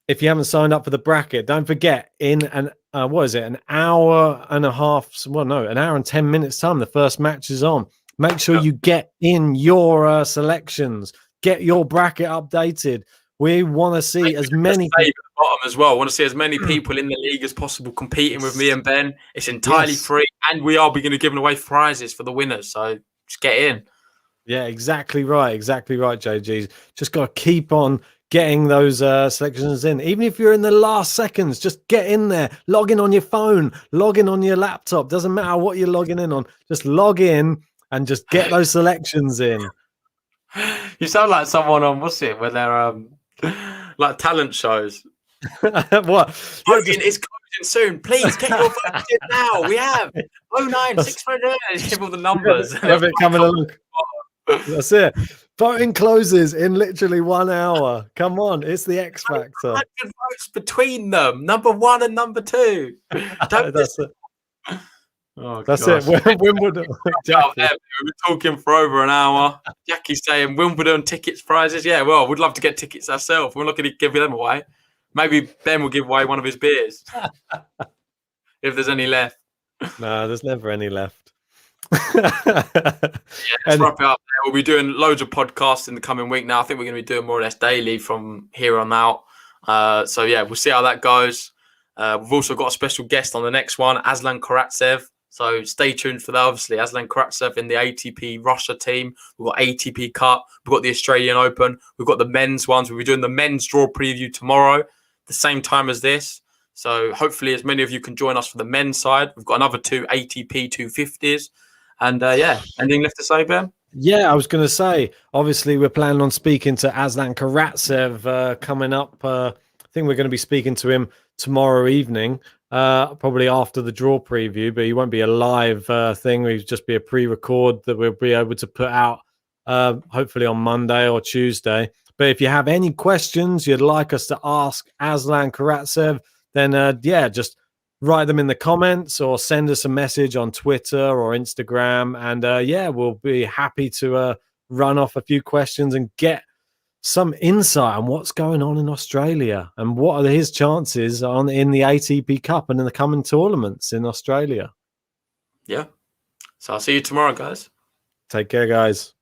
if you haven't signed up for the bracket, don't forget, in an hour and a half, an hour and 10 minutes time, the first match is on. Make sure you get in your selections, get your bracket updated. We want to see as many at the bottom as well. I want to see as many people in the league as possible competing with me and Ben. It's entirely free, and we are going to giving away prizes for the winners. So just get in. Yeah, exactly right, JGs. Just got to keep on getting those selections in. Even if you're in the last seconds, just get in there. Log in on your phone, log in on your laptop. Doesn't matter what you're logging in on. Just log in and just get those selections in. You sound like someone on where they're like talent shows. What? Voting is closing soon. Please get your votes in now. We have 09600. Give all the numbers. Have it coming along. That's it. Voting closes in literally 1 hour. Come on, it's the X Factor. 100 votes between them, number 1 and number 2. That's it. Oh, that's it. Wimbledon. We were talking for over an hour. Jackie's saying Wimbledon tickets, prizes. Yeah, well, we'd love to get tickets ourselves. We're not going to give them away. Maybe Ben will give away one of his beers if there's any left. No, there's never any left. Let's wrap it up there. We'll be doing loads of podcasts in the coming week now. I think we're going to be doing more or less daily from here on out. So yeah, we'll see how that goes. We've also got a special guest on the next one, Aslan Karatsev. So stay tuned for that. Obviously, Aslan Karatsev in the ATP Russia team. We've got ATP Cup. We've got the Australian Open. We've got the men's ones. We'll be doing the men's draw preview tomorrow, the same time as this. So hopefully as many of you can join us for the men's side. We've got another 2 ATP 250s. And yeah, anything left to say, Ben? Yeah, I was going to say, obviously, we're planning on speaking to Aslan Karatsev coming up. I think we're going to be speaking to him tomorrow evening, probably after the draw preview, but it won't be a live thing. It'll just be a pre-record that we'll be able to put out hopefully on Monday or Tuesday. But if you have any questions you'd like us to ask Aslan Karatsev, then yeah, just write them in the comments or send us a message on Twitter or Instagram. And yeah, we'll be happy to run off a few questions and get some insight on what's going on in Australia and what are his chances in the ATP Cup and in the coming tournaments in Australia. Yeah. So I'll see you tomorrow, guys. Take care, guys.